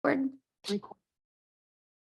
Record.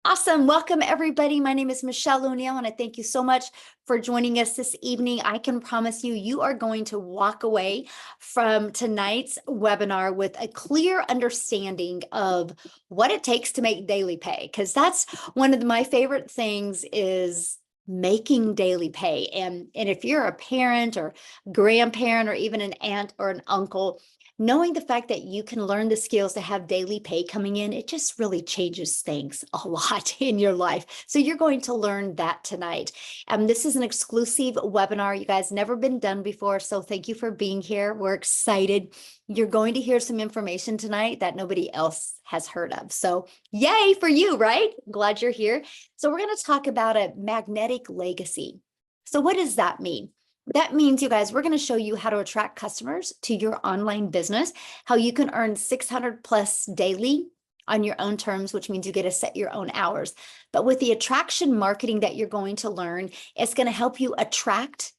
Awesome. Welcome, everybody. My name is Michelle O'Neill, and I thank you so much for joining us this evening. I can promise you, you are going to walk away from tonight's webinar with a clear understanding of what it takes to make daily pay, because that's one of my favorite things is making daily pay. And if you're a parent or grandparent or even an aunt or an uncle, knowing the fact that you can learn the skills to have daily pay coming in, it just really changes things a lot in your life. So you're going to learn that tonight. This is an exclusive webinar. You guys never been done before. So thank you for being here. We're excited. You're going to hear some information tonight that nobody else has heard of. So yay for you, right? I'm glad you're here. So we're going to talk about a magnetic legacy. So what does that mean? That means, you guys, we're going to show you how to attract customers to your online business, how you can earn 600 plus daily on your own terms, which means you get to set your own hours. But with the attraction marketing that you're going to learn, it's going to help you attract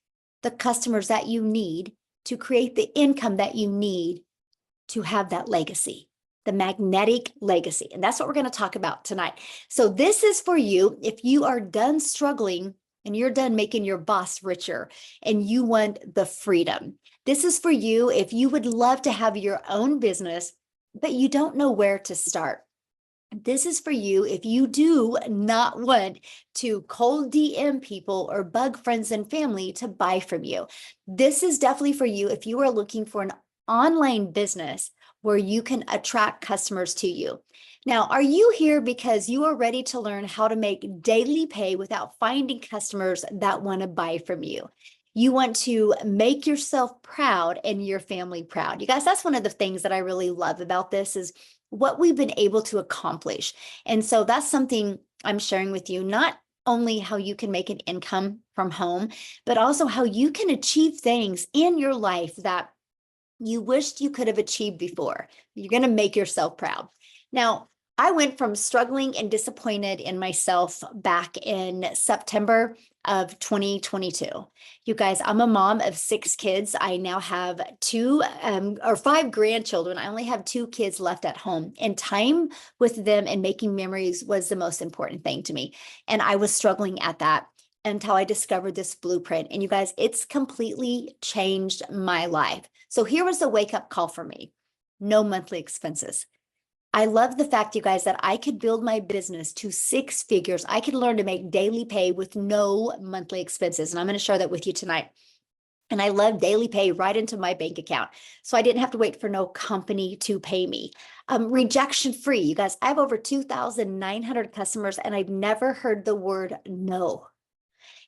the customers that you need to create the income that you need to have that legacy, the magnetic legacy. And that's what we're going to talk about tonight. So this is for you if you are done struggling and you're done making your boss richer and you want the freedom. This is for you if you would love to have your own business, but you don't know where to start. This is for you if you do not want to cold DM people or bug friends and family to buy from you. This is definitely for you if you are looking for an online business where you can attract customers to you. Now, are you here because you are ready to learn how to make daily pay without finding customers that want to buy from you? You want to make yourself proud and your family proud. You guys, that's one of the things that I really love about this is what we've been able to accomplish. And so that's something I'm sharing with you, not only how you can make an income from home, but also how you can achieve things in your life that you wished you could have achieved before. You're going to make yourself proud. Now, I went from struggling and disappointed in myself back in September of 2022. You guys, I'm a mom of 6 kids. I now have 5 grandchildren. I only have 2 kids left at home, and time with them and making memories was the most important thing to me. And I was struggling at that until I discovered this blueprint. And you guys, it's completely changed my life. So here was the wake-up call for me. No monthly expenses. I love the fact, you guys, that I could build my business to 6 figures. I could learn to make daily pay with no monthly expenses. And I'm going to share that with you tonight. And I love daily pay right into my bank account. So I didn't have to wait for no company to pay me. Rejection free. You guys, I have over 2,900 customers and I've never heard the word no.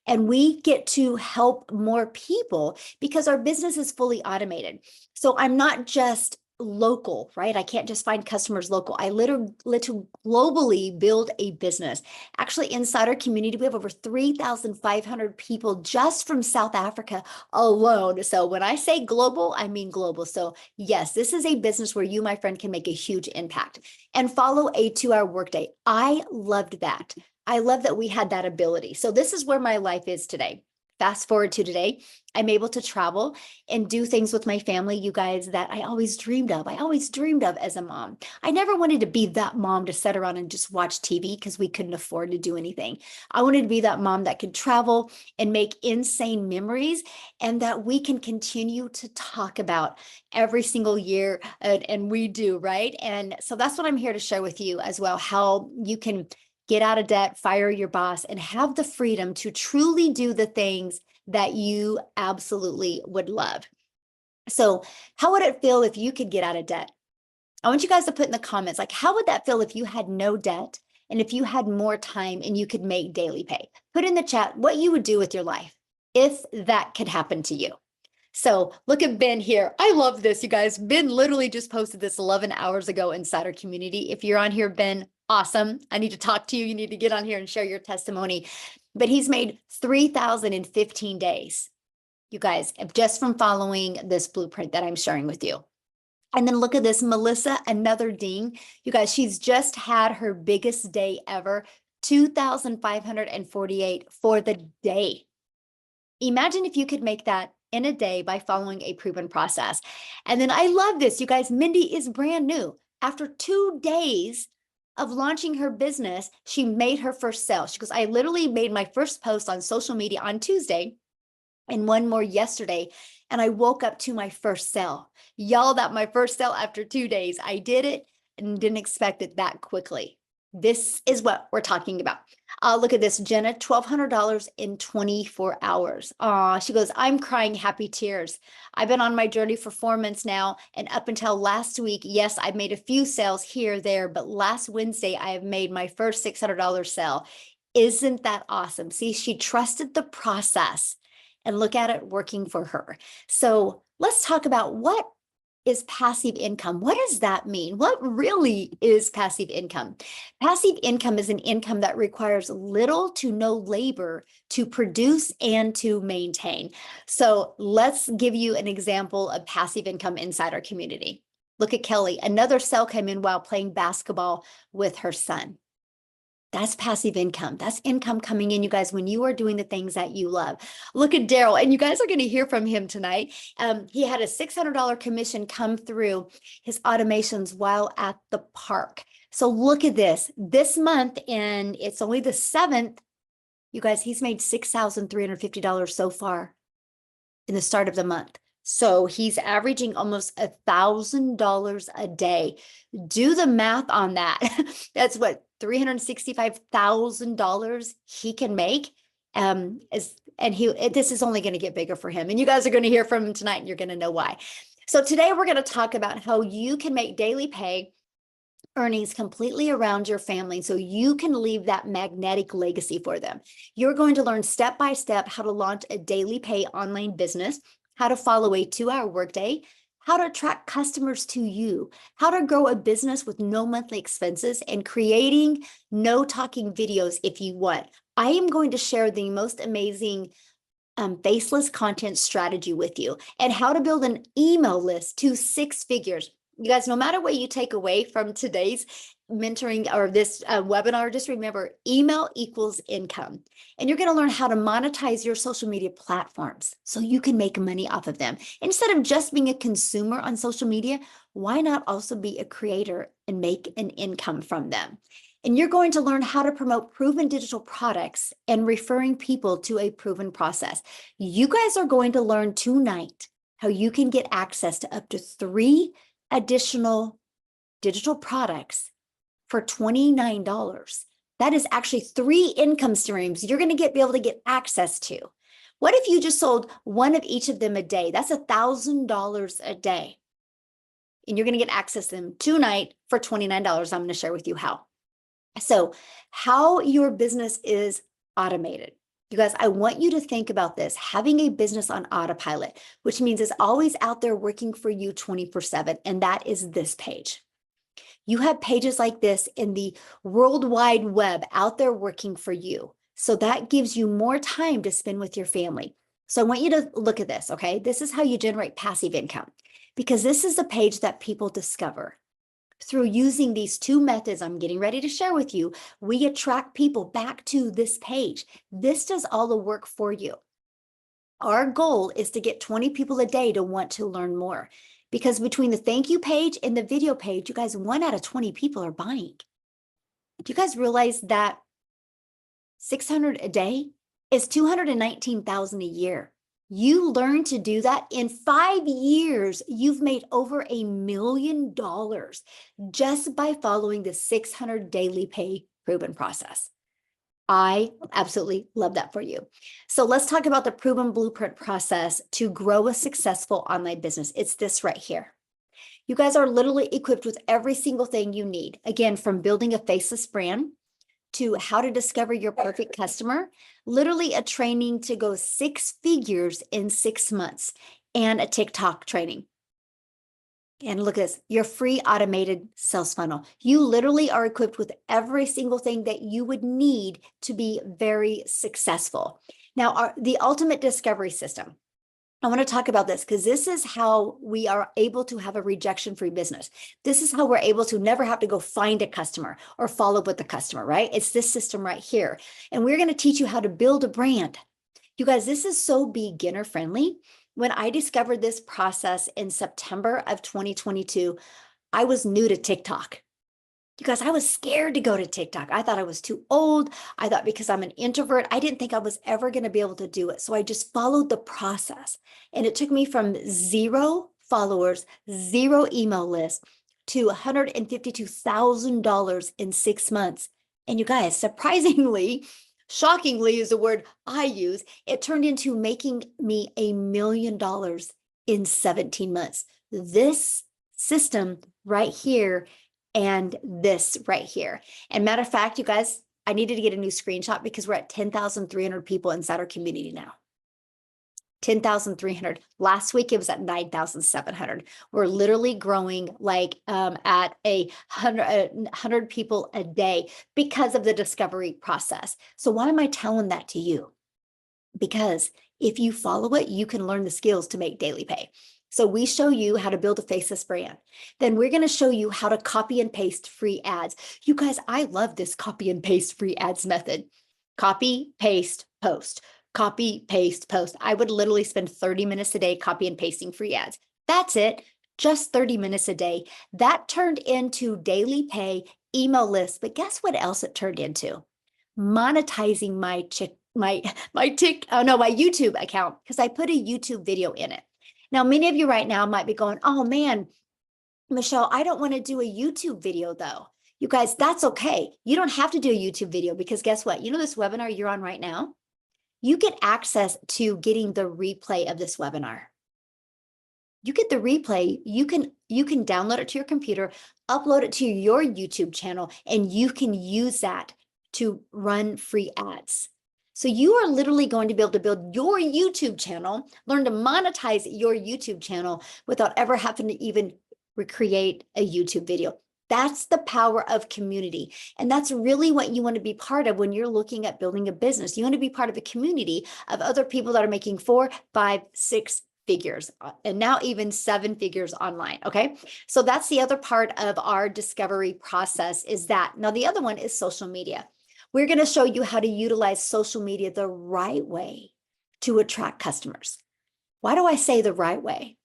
And we get to help more people because our business is fully automated. So I'm not just local, right? I can't just find customers local. I literally globally build a business. Actually, inside our community, we have over 3,500 people just from South Africa alone. So when I say global, I mean global. So yes, this is a business where you, my friend, can make a huge impact and follow a 2-hour workday. I loved that. I love that we had that ability. So this is where my life is today. Fast forward to today, I'm able to travel and do things with my family, you guys, that I always dreamed of. I always dreamed of as a mom. I never wanted to be that mom to sit around and just watch TV because we couldn't afford to do anything. I wanted to be that mom that could travel and make insane memories and that we can continue to talk about every single year. And we do, right? And so that's what I'm here to share with you as well, how you can get out of debt, fire your boss, and have the freedom to truly do the things that you absolutely would love. So how would it feel if you could get out of debt? I want you guys to put in the comments, like, how would that feel if you had no debt and if you had more time and you could make daily pay? Put in the chat what you would do with your life if that could happen to you. So look at Ben here. I love this, you guys. Ben literally just posted this 11 hours ago inside our community. If you're on here, Ben, awesome. I need to talk to you. You need to get on here and share your testimony. But he's made 3,000 in 15 days, you guys, just from following this blueprint that I'm sharing with you. And then look at this, Melissa, another ding. You guys, she's just had her biggest day ever, 2,548 for the day. Imagine if you could make that in a day by following a proven process. And then I love this, you guys. Mindy is brand new. After 2 days of launching her business, she made her first sale. She goes, I literally made my first post on social media on Tuesday and one more yesterday. And I woke up to my first sale. Y'all, that my first sale after 2 days. I did it and didn't expect it that quickly. This is what we're talking about. Look at this, Jenna, $1,200 in 24 hours. She goes, I'm crying happy tears. I've been on my journey for 4 months now. And up until last week, yes, I've made a few sales here or there, but last Wednesday, I have made my first $600 sale. Isn't that awesome? See, she trusted the process and look at it working for her. So let's talk about what is passive income. What does that mean? What really is passive income? Passive income is an income that requires little to no labor to produce and to maintain. So let's give you an example of passive income inside our community. Look at Kelly. Another sale came in while playing basketball with her son. That's passive income. That's income coming in, you guys, when you are doing the things that you love. Look at Daryl, and you guys are going to hear from him tonight. He had a $600 commission come through his automations while at the park. So look at this month, and it's only the 7th. You guys, he's made $6,350 so far in the start of the month. So he's averaging almost $1,000 a day. Do the math on that. That's what, $365,000 he can make. This is only going to get bigger for him. And you guys are going to hear from him tonight, and you're going to know why. So today we're going to talk about how you can make daily pay earnings completely around your family so you can leave that magnetic legacy for them. You're going to learn step by step how to launch a daily pay online business, how to follow a 2-hour workday, how to attract customers to you, how to grow a business with no monthly expenses, and creating no talking videos if you want. I am going to share the most amazing faceless content strategy with you and how to build an email list to 6 figures. You guys, no matter what you take away from today's mentoring or this webinar, just remember email equals income. And you're going to learn how to monetize your social media platforms so you can make money off of them. Instead of just being a consumer on social media, why not also be a creator and make an income from them? And you're going to learn how to promote proven digital products and referring people to a proven process. You guys are going to learn tonight how you can get access to up to 3 additional digital products for $29. That is actually 3 income streams you're going to be able to get access to. What if you just sold one of each of them a day? That's $1,000 a day. And you're going to get access to them tonight for $29. I'm going to share with you how. So how your business is automated. You guys, I want you to think about this, having a business on autopilot, which means it's always out there working for you 24/7. And that is this page. You have pages like this in the World Wide Web out there working for you. So that gives you more time to spend with your family. So I want you to look at this, okay? This is how you generate passive income, because this is the page that people discover. Through using these 2 methods I'm getting ready to share with you, we attract people back to this page. This does all the work for you. Our goal is to get 20 people a day to want to learn more, because between the thank you page and the video page, you guys, 1 out of 20 people are buying. Do you guys realize that 600 a day is 219,000 a year? You learn to do that in 5 years. You've made over $1 million just by following the 600 daily pay proven process. I absolutely love that for you. So let's talk about the proven blueprint process to grow a successful online business. It's this right here. You guys are literally equipped with every single thing you need. Again, from building a faceless brand to how to discover your perfect customer, literally a training to go 6 figures in 6 months, and a TikTok training. And look at this, your free automated sales funnel. You literally are equipped with every single thing that you would need to be very successful. Now, the ultimate discovery system. I want to talk about this because this is how we are able to have a rejection-free business. This is how we're able to never have to go find a customer or follow up with the customer, right? It's this system right here. And we're going to teach you how to build a brand. You guys, this is so beginner friendly. When I discovered this process in September of 2022, I was new to TikTok. You guys, I was scared to go to TikTok. I thought I was too old. I thought because I'm an introvert, I didn't think I was ever going to be able to do it. So I just followed the process. And it took me from 0 followers, 0 email list to $152,000 in 6 months. And you guys, surprisingly, shockingly is the word I use, it turned into making me $1 million in 17 months. This system right here and this right here. And matter of fact, you guys, I needed to get a new screenshot because we're at 10,300 people inside our community now. 10,300. Last week, it was at 9,700. We're literally growing like at 100 people a day because of the discovery process. So why am I telling that to you? Because if you follow it, you can learn the skills to make daily pay. So we show you how to build a faceless brand. Then we're going to show you how to copy and paste free ads. You guys, I love this copy and paste free ads method. Copy, paste, post. Copy, paste, post. I would literally spend 30 minutes a day copy and pasting free ads. That's it. Just 30 minutes a day. That turned into daily pay email lists. But guess what else it turned into? Monetizing my YouTube account, because I put a YouTube video in it. Now, many of you right now might be going, oh man, Michelle, I don't want to do a YouTube video though. You guys, that's okay. You don't have to do a YouTube video because guess what? You know this webinar you're on right now? You get access to getting the replay of this webinar. You get the replay, you can download it to your computer, upload it to your YouTube channel, and you can use that to run free ads. So you are literally going to be able to build your YouTube channel, learn to monetize your YouTube channel without ever having to even recreate a YouTube video. That's the power of community. And that's really what you want to be part of when you're looking at building a business. You want to be part of a community of other people that are making 4, 5, 6 figures, and now even 7 figures online. Okay. So that's the other part of our discovery process is that. Now, the other one is social media. We're going to show you how to utilize social media the right way to attract customers. Why do I say the right way?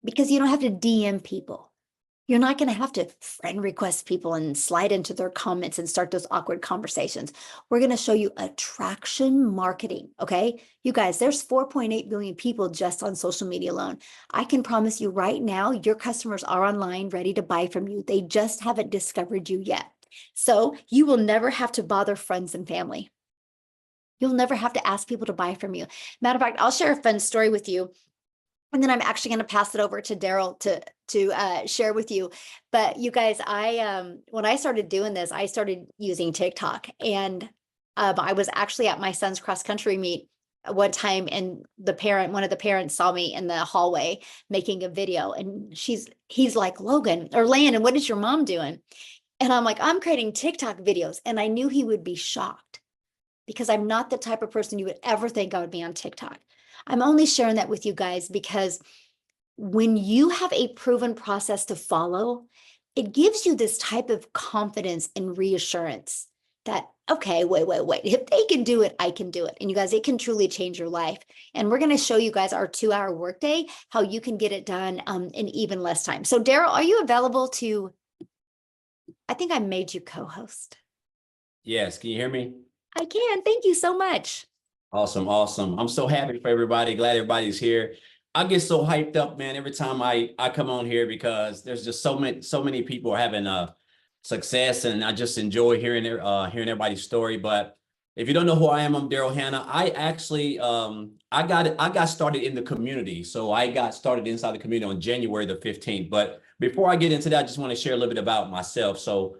Because you don't have to DM people. You're not going to have to friend request people and slide into their comments and start those awkward conversations. We're going to show you attraction marketing. Okay. You guys, there's 4.8 billion people just on social media alone. I can promise you right now, your customers are online ready to buy from you. They just haven't discovered you yet. So you will never have to bother friends and family. You'll never have to ask people to buy from you. Matter of fact, I'll share a fun story with you. And then I'm actually going to pass it over to Daryl to share with you. But you guys, when I started doing this, I started using TikTok, and I was actually at my son's cross country meet one time, and one of the parents saw me in the hallway making a video, and he's like, Logan or Landon, what is your mom doing? And I'm like, I'm creating TikTok videos, and I knew he would be shocked because I'm not the type of person you would ever think I would be on TikTok. I'm only sharing that with you guys because when you have a proven process to follow, it gives you this type of confidence and reassurance that, okay, wait. If they can do it, I can do it. And you guys, it can truly change your life. And we're going to show you guys our 2-hour workday, how you can get it done in even less time. So Daryl, are you available to, I think I made you co-host. Yes, can you hear me? I can. Thank you so much. Awesome. I'm so happy for everybody. Glad everybody's here. I get so hyped up, man, every time I come on here because there's just so many people are having success, and I just enjoy hearing everybody's story. But if you don't know who I am, I'm Daryl Hanna. I actually I got started in the community. So I got started inside the community on January the 15th. But before I get into that, I just want to share a little bit about myself. So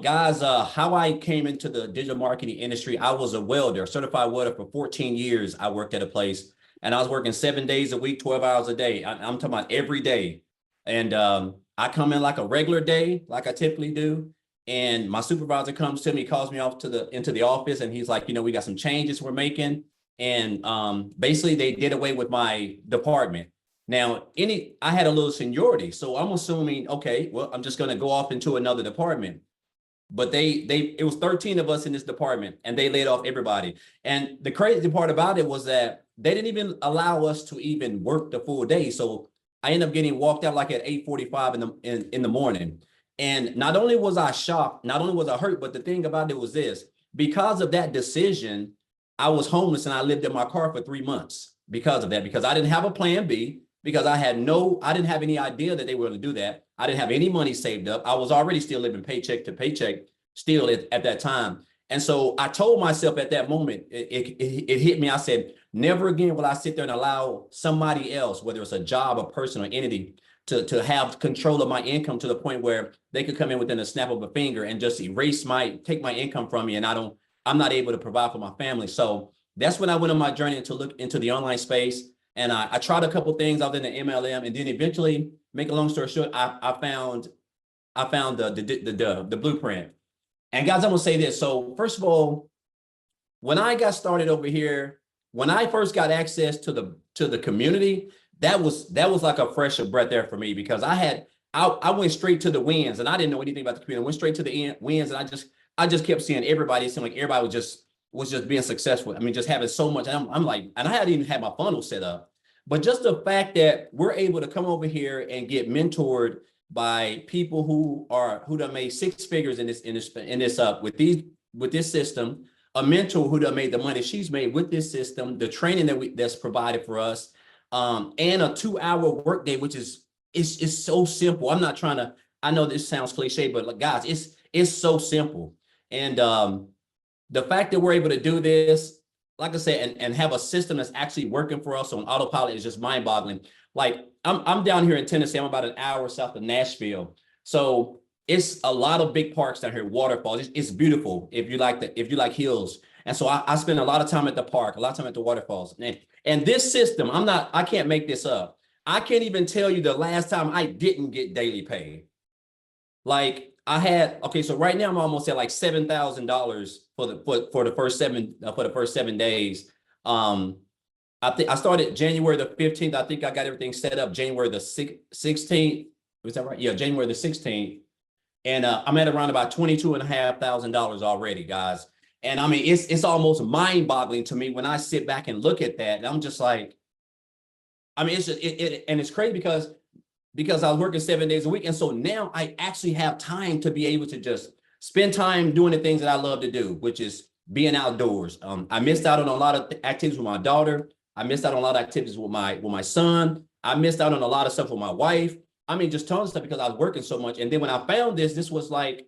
guys, how I came into the digital marketing industry, I was a welder, certified welder for 14 years. I worked at a place, and I was working 7 days a week, 12 hours a day. I'm talking about every day. And I come in like a regular day, like I typically do. And my supervisor comes to me, calls me off into the office, and he's like, we got some changes we're making. And basically they did away with my department. Now, I had a little seniority, so I'm assuming, okay, well, I'm just going to go off into another department. But it was 13 of us in this department, and they laid off everybody. And the crazy part about it was that they didn't even allow us to even work the full day. So I ended up getting walked out like at 8:45 in the morning. And not only was I shocked, not only was I hurt, but the thing about it was this: because of that decision, I was homeless and I lived in my car for 3 months because of that, because I didn't have a plan B, because I didn't have any idea that they were going to do that. I didn't have any money saved up. I was already still living paycheck to paycheck still at that time. And so I told myself at that moment, it hit me. I said, never again will I sit there and allow somebody else, whether it's a job, a person, or entity, to have control of my income to the point where they could come in within a snap of a finger and just take my income from me, and I'm not able to provide for my family. So that's when I went on my journey to look into the online space. And I tried a couple things other than the MLM, and then eventually, make a long story short, I found the blueprint. And guys, I'm gonna say this. So first of all, when I got started over here, when I first got access to the community, that was like a fresh breath there for me, because I went straight to the wins, and I didn't know anything about the community. I went straight to the wins, and I just kept seeing everybody. It seemed like everybody was just being successful. I mean, just having so much. And I'm like, and I hadn't even had my funnel set up. But just the fact that we're able to come over here and get mentored by people who done made six figures in this with this system, a mentor who done made the money she's made with this system, the training that's provided for us, and a 2-hour workday, which is so simple. I'm not trying to. I know this sounds cliche, but like, guys, it's so simple. And the fact that we're able to do this, like I said, and have a system that's actually working for us on autopilot is just mind-boggling. Like I'm down here in Tennessee. I'm about an hour south of Nashville. So it's a lot of big parks down here, waterfalls. It's beautiful if you like hills. And so I spend a lot of time at the park, a lot of time at the waterfalls. And this system, I can't make this up. I can't even tell you the last time I didn't get daily pay. Like so right now I'm almost at like $7,000 for the first 7 days. I think I started January the 15th. I think I got everything set up January the 16th. Was that right? Yeah, January the 16th. And I'm at around about $22,500 already, guys. And I mean, it's almost mind-boggling to me when I sit back and look at that. And I'm just like, I mean, it's just and it's crazy because I was working 7 days a week. And so now I actually have time to be able to just spend time doing the things that I love to do, which is being outdoors. I missed out on a lot of activities with my daughter. I missed out on a lot of activities with my son. I missed out on a lot of stuff with my wife. I mean, just tons of stuff because I was working so much. And then when I found this was like,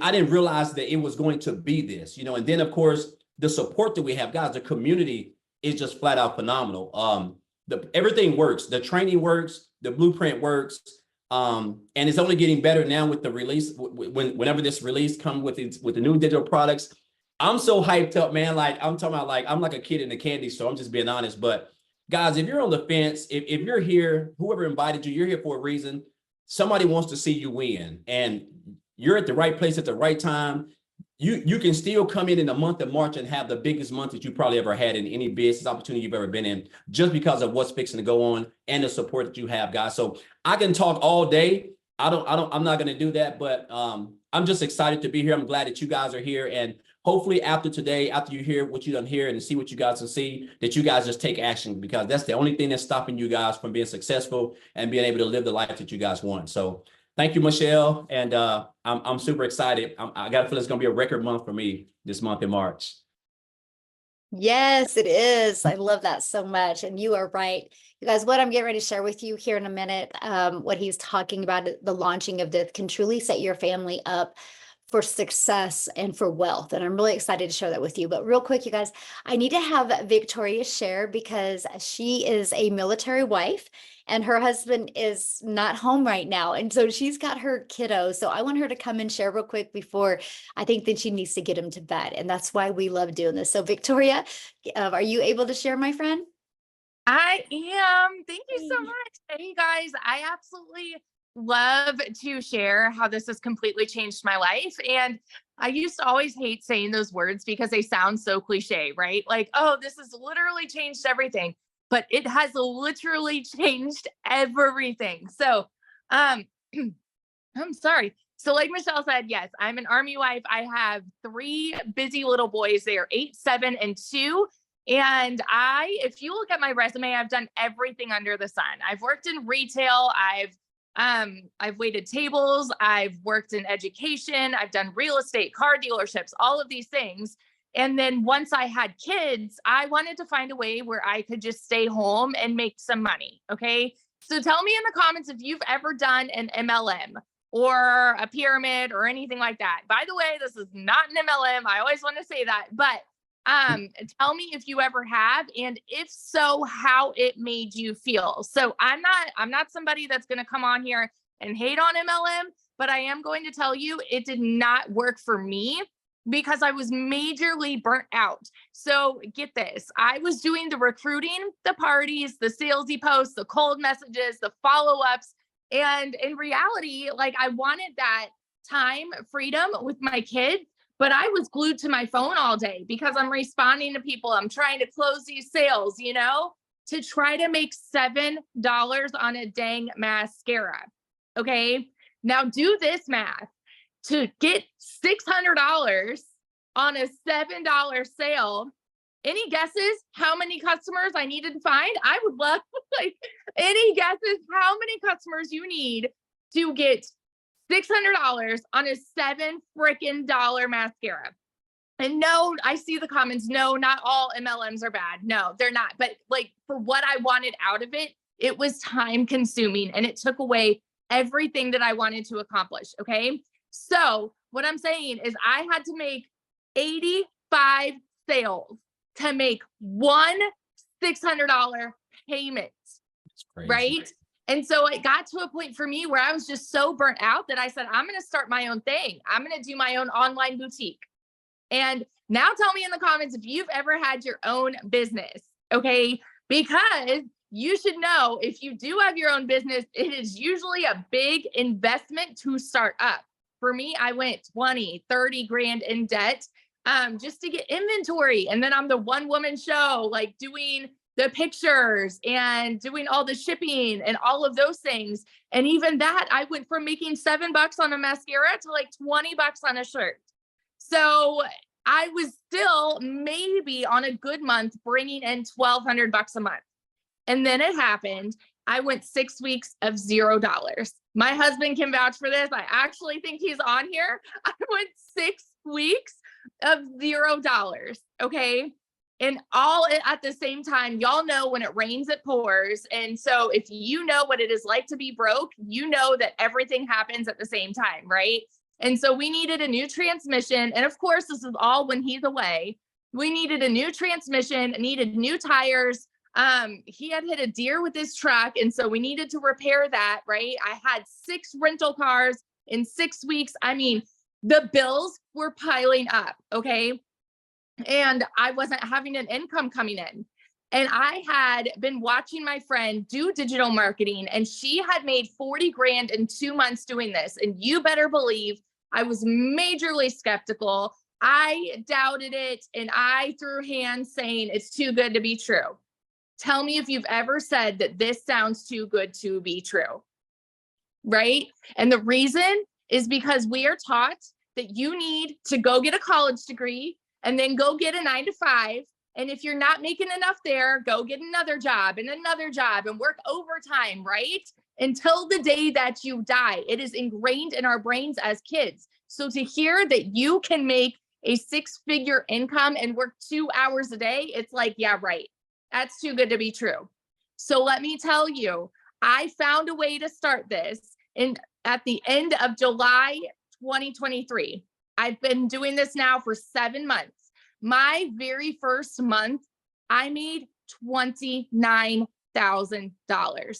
I didn't realize that it was going to be this, and then of course, the support that we have, guys, the community is just flat out phenomenal. Everything works. The training works, the blueprint works. And it's only getting better now with the release. Whenever this release comes with the new digital products, I'm so hyped up, man. Like I'm talking about, like I'm like a kid in a candy store. I'm just being honest. But guys, if you're on the fence, if you're here, whoever invited you, you're here for a reason. Somebody wants to see you win, and you're at the right place at the right time. You can still come in the month of March and have the biggest month that you probably ever had in any business opportunity you've ever been in, just because of what's fixing to go on and the support that you have, guys. So I can talk all day. I'm not going to do that, but I'm just excited to be here. I'm glad that you guys are here. And hopefully after today, after you hear what you done hear and see what you guys can see, that you guys just take action, because that's the only thing that's stopping you guys from being successful and being able to live the life that you guys want. So thank you, Michelle. And I'm super excited. I got to feel it's going to be a record month for me this month in March. Yes, it is. I love that so much. And you are right. You guys, what I'm getting ready to share with you here in a minute, what he's talking about, the launching of this can truly set your family up for success and for wealth. And I'm really excited to share that with you. But real quick, you guys, I need to have Victoria share, because she is a military wife and her husband is not home right now. And so she's got her kiddo. So I want her to come and share real quick before I think that she needs to get him to bed. And that's why we love doing this. So Victoria, are you able to share, my friend? I am. Thank you so much. Hey guys, I absolutely love to share how this has completely changed my life. And I used to always hate saying those words because they sound so cliche, right? Like, oh, this has literally changed everything, but it has literally changed everything. So, I'm sorry. So like Michelle said, yes, I'm an Army wife. I have 3 busy little boys. They are 8, 7, and 2. And if you look at my resume, I've done everything under the sun. I've worked in retail. I've I've waited tables, I've worked in education, I've done real estate, car dealerships, all of these things. And then once I had kids, I wanted to find a way where I could just stay home and make some money. Okay. So tell me in the comments if you've ever done an MLM or a pyramid or anything like that. By the way, this is not an MLM. I always want to say that, but tell me if you ever have, and if so, how it made you feel. So I'm not somebody that's going to come on here and hate on MLM, but I am going to tell you it did not work for me because I was majorly burnt out. So get this, I was doing the recruiting, the parties, the salesy posts, the cold messages, the follow-ups. And in reality, like I wanted that time freedom with my kids, but I was glued to my phone all day because I'm responding to people. I'm trying to close these sales, to try to make $7 on a dang mascara. Okay. Now do this math. To get $600 on a $7 sale, any guesses how many customers I needed to find? I would love like any guesses how many customers you need to get $600 on a $7 freaking mascara. And no, I see the comments. No, not all MLMs are bad. No, they're not. But like for what I wanted out of it, it was time consuming and it took away everything that I wanted to accomplish. Okay. So what I'm saying is I had to make 85 sales to make one $600 payment. That's crazy. Right. And so it got to a point for me where I was just so burnt out that I said, I'm going to start my own thing. I'm going to do my own online boutique. And now tell me in the comments if you've ever had your own business. Okay. Because you should know if you do have your own business, it is usually a big investment to start up. For me, I went 20, 30 grand in debt just to get inventory. And then I'm the one woman show, like doing the pictures and doing all the shipping and all of those things. And even that, I went from making $7 on a mascara to like $20 on a shirt. So I was still maybe on a good month bringing in $1,200 a month. And then it happened. I went 6 weeks of $0. My husband can vouch for this. I actually think he's on here. I went 6 weeks of $0. Okay. And all at the same time, y'all know when it rains, it pours. And so if you know what it is like to be broke, you know that everything happens at the same time, right? And so we needed a new transmission. And of course, this is all when he's away. We needed a new transmission, needed new tires. He had hit a deer with his truck. And so we needed to repair that, right? I had 6 rental cars in 6 weeks. I mean, the bills were piling up. Okay. And I wasn't having an income coming in. And I had been watching my friend do digital marketing, and she had made 40 grand in 2 months doing this. And you better believe I was majorly skeptical. I doubted it and I threw hands saying it's too good to be true. Tell me if you've ever said that this sounds too good to be true, right? And the reason is because we are taught that you need to go get a college degree and then go get a 9-to-5. And if you're not making enough there, go get another job and work overtime, right? Until the day that you die. It is ingrained in our brains as kids. So to hear that you can make a 6-figure income and work 2 hours a day, it's like, yeah, right. That's too good to be true. So let me tell you, I found a way to start this at the end of July 2023. I've been doing this now for 7 months. My very first month, I made $29,000.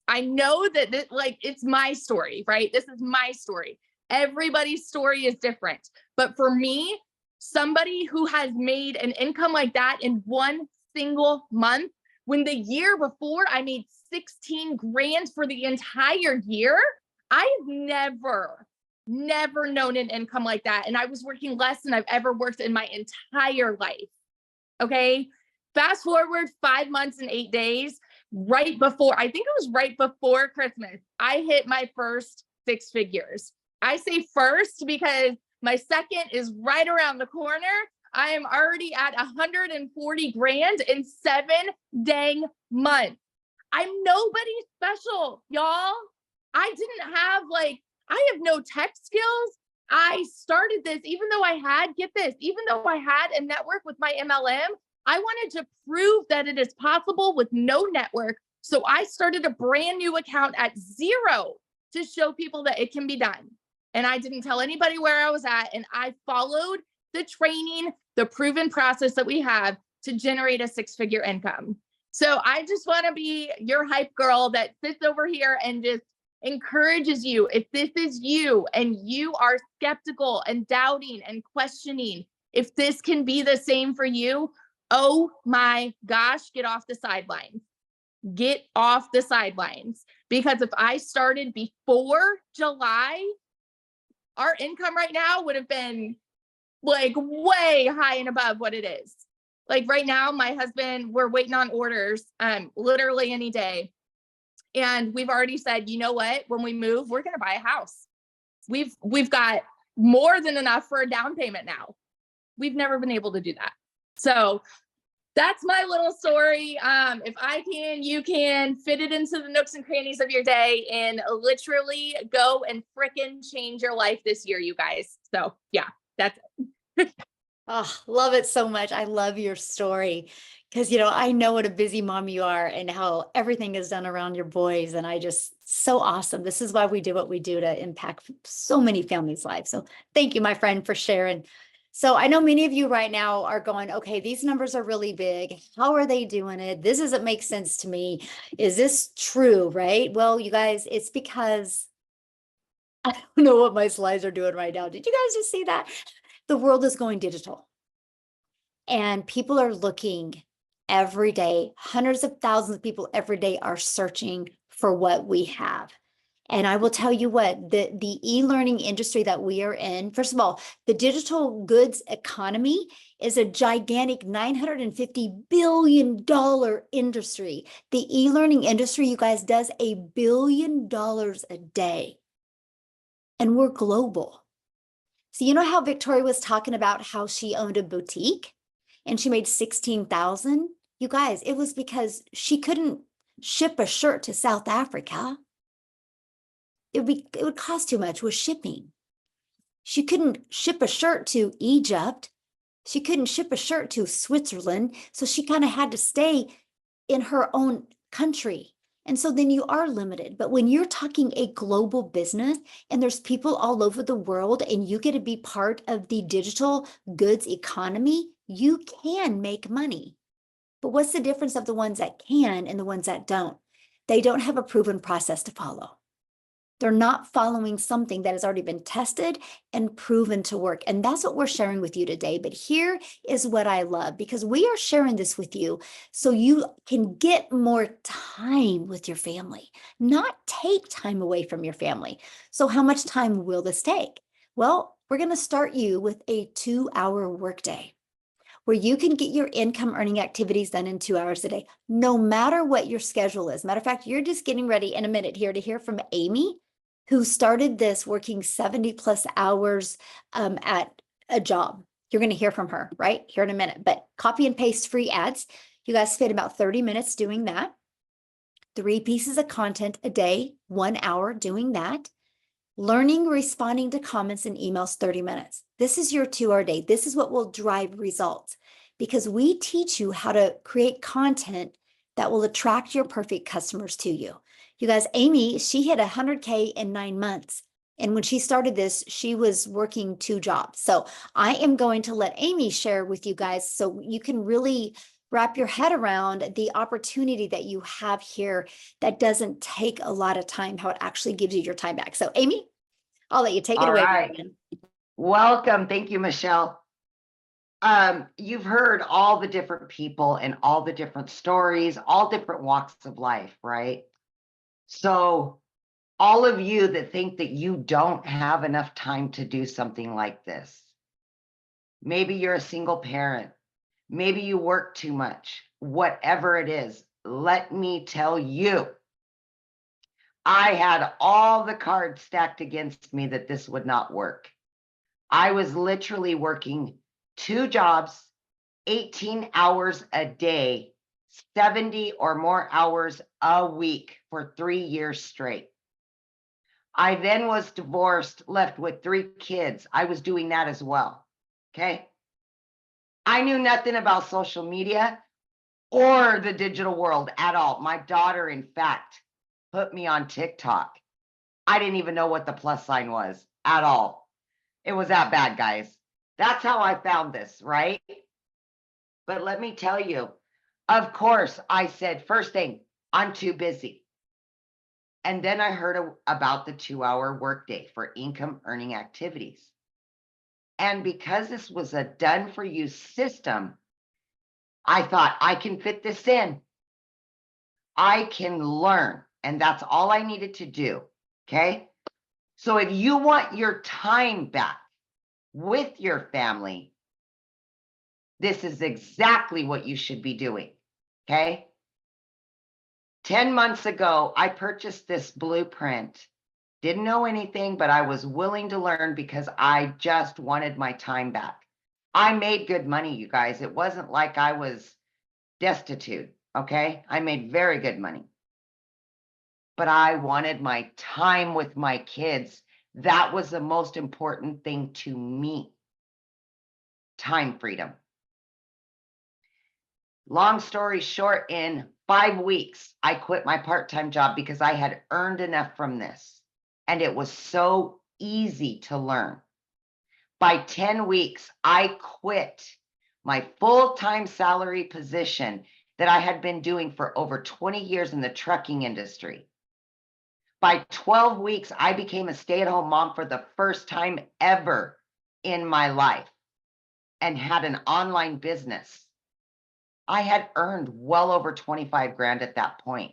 I know that it's my story, right? This is my story. Everybody's story is different. But for me, somebody who has made an income like that in one single month, when the year before I made 16 grand for the entire year, I've never known an income like that. And I was working less than I've ever worked in my entire life. Okay. Fast forward 5 months and 8 days, right before Christmas, I hit my first 6 figures. I say first because my second is right around the corner. I am already at 140 grand in 7 dang months. I'm nobody special, y'all. I didn't have I have no tech skills. I started this, even though I had, get this, even though I had a network with my MLM, I wanted to prove that it is possible with no network. So I started a brand new account at zero to show people that it can be done. And I didn't tell anybody where I was at. And I followed the training, the proven process that we have to generate a 6-figure income. So I just want to be your hype girl that sits over here and just encourages you. If this is you and you are skeptical and doubting and questioning if this can be the same for you, oh my gosh, get off the sidelines. Get off the sidelines. Because if I started before July, our income right now would have been like way high and above what it is. Like right now, my husband, we're waiting on orders literally any day. And we've already said, you know what, when we move, we're going to buy a house. We've got more than enough for a down payment now. We've never been able to do that. So that's my little story. If I can, you can fit it into the nooks and crannies of your day and literally go and frickin' change your life this year, you guys. So yeah, that's it. Oh, love it so much. I love your story because, I know what a busy mom you are and how everything is done around your boys. And so awesome. This is why we do what we do, to impact so many families' lives. So thank you, my friend, for sharing. So I know many of you right now are going, okay, these numbers are really big. How are they doing it? This doesn't make sense to me. Is this true? Right? Well, you guys, it's because I don't know what my slides are doing right now. Did you guys just see that? The world is going digital. And people are looking every day. Hundreds of thousands of people every day are searching for what we have. And I will tell you what, the e-learning industry that we are in, first of all, the digital goods economy is a gigantic $950 billion industry. The e-learning industry, you guys, does $1 billion a day. And we're global. So you know how Victoria was talking about how she owned a boutique and she made 16,000? You guys, it was because she couldn't ship a shirt to South Africa. It would cost too much with shipping. She couldn't ship a shirt to Egypt. She couldn't ship a shirt to Switzerland. So she kind of had to stay in her own country. And so then you are limited. But when you're talking a global business and there's people all over the world and you get to be part of the digital goods economy, you can make money. But what's the difference of the ones that can and the ones that don't? They don't have a proven process to follow. They're not following something that has already been tested and proven to work. And that's what we're sharing with you today. But here is what I love, because we are sharing this with you so you can get more time with your family, not take time away from your family. So how much time will this take? Well, we're going to start you with a 2-hour workday where you can get your income earning activities done in 2 hours a day, no matter what your schedule is. Matter of fact, you're just getting ready in a minute here to hear from Amy, who started this working 70 plus hours at a job. You're going to hear from her right here in a minute, but copy and paste free ads. You guys spend about 30 minutes doing that. 3 pieces of content a day, 1 hour doing that. Learning, responding to comments and emails, 30 minutes. This is your 2-hour day. This is what will drive results, because we teach you how to create content that will attract your perfect customers to you. You guys, Amy, she hit 100K in 9 months. And when she started this, she was working 2 jobs. So I am going to let Amy share with you guys so you can really wrap your head around the opportunity that you have here that doesn't take a lot of time, how it actually gives you your time back. So Amy, I'll let you take it away. All right. Welcome. Thank you, Michelle. You've heard all the different people and all the different stories, all different walks of life, right? So all of you that think that you don't have enough time to do something like this, maybe you're a single parent, maybe you work too much, whatever it is, let me tell you, I had all the cards stacked against me that this would not work. I was literally working 2 jobs, 18 hours a day, 70 or more hours a week for 3 years straight. I then was divorced, left with 3 kids. I was doing that as well. Okay. I knew nothing about social media or the digital world at all. My daughter, in fact, put me on TikTok. I didn't even know what the plus sign was at all. It was that bad, guys. That's how I found this, right? But let me tell you, of course, I said, first thing, I'm too busy. And then I heard about the 2-hour workday for income earning activities. And because this was a done for you system, I thought I can fit this in. I can learn. And that's all I needed to do. Okay. So if you want your time back with your family, this is exactly what you should be doing. Okay. 10 months ago, I purchased this blueprint. Didn't know anything, but I was willing to learn because I just wanted my time back. I made good money, you guys. It wasn't like I was destitute. Okay. I made very good money. But I wanted my time with my kids. That was the most important thing to me. Time freedom. Long story short, in 5 weeks, I quit my part-time job because I had earned enough from this. And it was so easy to learn. By 10 weeks, I quit my full-time salary position that I had been doing for over 20 years in the trucking industry. By 12 weeks, I became a stay-at-home mom for the first time ever in my life and had an online business. I had earned well over 25 grand at that point.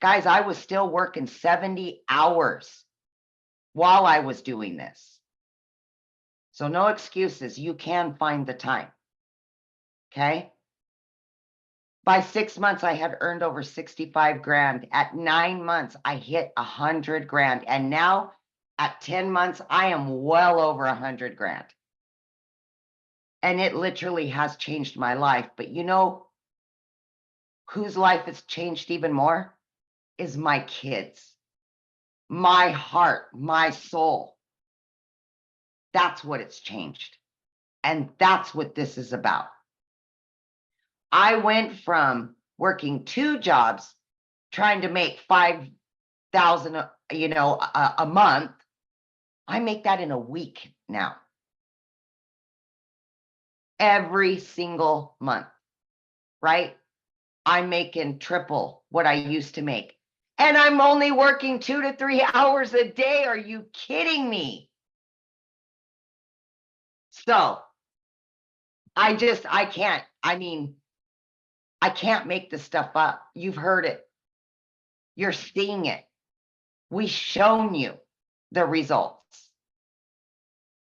Guys, I was still working 70 hours while I was doing this. So no excuses. You can find the time. Okay. By 6 months, I had earned over 65 grand. At 9 months, I hit 100 grand. And now at 10 months, I am well over 100 grand. And it literally has changed my life. But you know whose life has changed even more? Is my kids, my heart, my soul. That's what it's changed. And that's what this is about. I went from working 2 jobs, trying to make 5,000, a month. I make that in a week now. Every single month, right? I'm making triple what I used to make. And I'm only working 2 to 3 hours a day. Are you kidding me? So I can't. I can't make this stuff up. You've heard it. You're seeing it. We've shown you the results.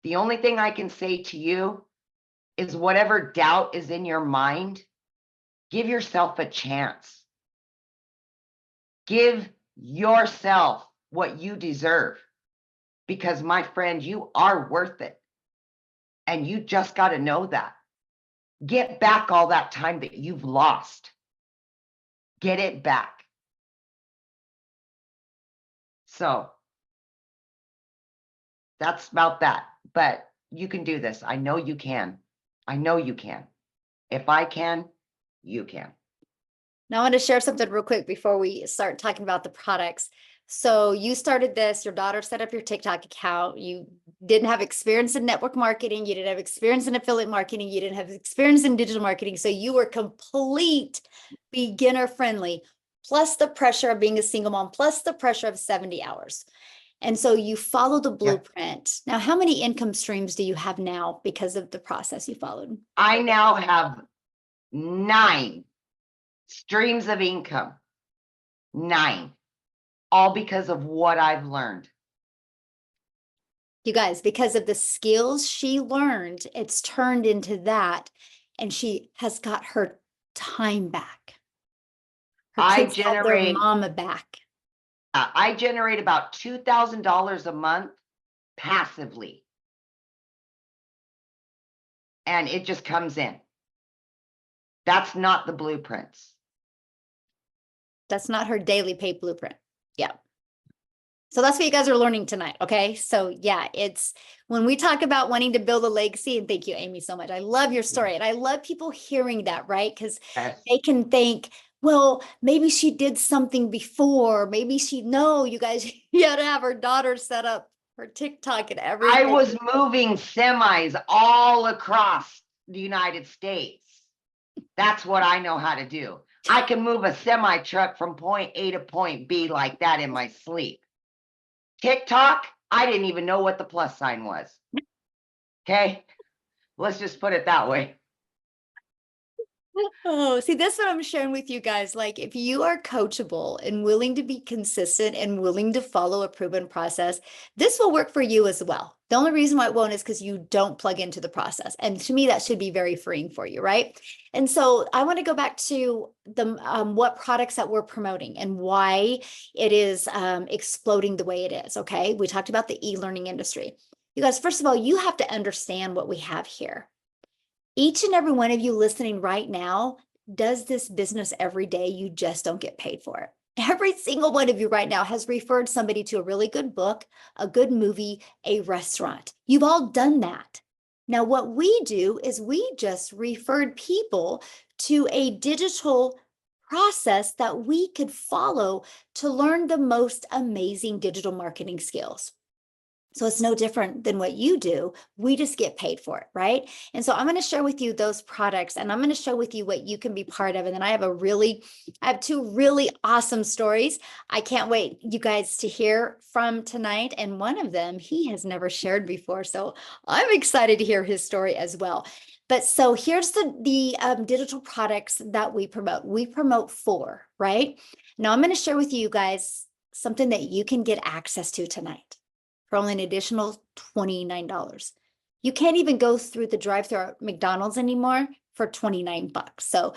The only thing I can say to you is whatever doubt is in your mind, give yourself a chance. Give yourself what you deserve. Because my friend, you are worth it. And you just got to know that. Get back all that time that you've lost. Get it back. So that's about that. But you can do this. I know you can. I know you can. If I can, you can. Now I want to share something real quick before we start talking about the products. So you started this, your daughter set up your TikTok account. You didn't have experience in network marketing. You didn't have experience in affiliate marketing. You didn't have experience in digital marketing. So you were complete beginner friendly, plus the pressure of being a single mom, plus the pressure of 70 hours. And so you follow the blueprint. Now, how many income streams do you have now because of the process you followed? I now have 9 streams of income. 9. All because of what I've learned. You guys, because of the skills she learned, it's turned into that. And she has got her time back. Her kids have their mama back. I generate about $2,000 a month passively. And it just comes in. That's not the blueprints. That's not her daily pay blueprint. Yeah. So that's what you guys are learning tonight. Okay. So yeah, it's when we talk about wanting to build a legacy, and thank you, Amy, so much. I love your story. And I love people hearing that, right? Because they can think, well, maybe she did something before. Maybe no, you guys, you had to have her daughter set up her TikTok and everything. I was moving semis all across the United States. That's what I know how to do. I can move a semi truck from point A to point B like that in my sleep. TikTok, I didn't even know what the plus sign was. Okay, let's just put it that way. Oh, see, that's what I'm sharing with you guys. Like, if you are coachable and willing to be consistent and willing to follow a proven process, this will work for you as well. The only reason why it won't is because you don't plug into the process. And to me, that should be very freeing for you, right? And so I want to go back to the what products that we're promoting and why it is exploding the way it is. Okay, we talked about the e-learning industry. You guys, first of all, you have to understand what we have here. Each and every one of you listening right now does this business every day. You just don't get paid for it. Every single one of you right now has referred somebody to a really good book, a good movie, a restaurant. You've all done that. Now, what we do is we just referred people to a digital process that we could follow to learn the most amazing digital marketing skills. So it's no different than what you do. We just get paid for it, right? And so I'm going to share with you those products, and I'm going to share with you what you can be part of. And then I have two really awesome stories. I can't wait you guys to hear from tonight. And one of them, he has never shared before. So I'm excited to hear his story as well. But so here's the digital products that we promote. We promote 4, right? Now I'm going to share with you guys something that you can get access to tonight for only an additional $29. You can't even go through the drive-thru at McDonald's anymore for $29. So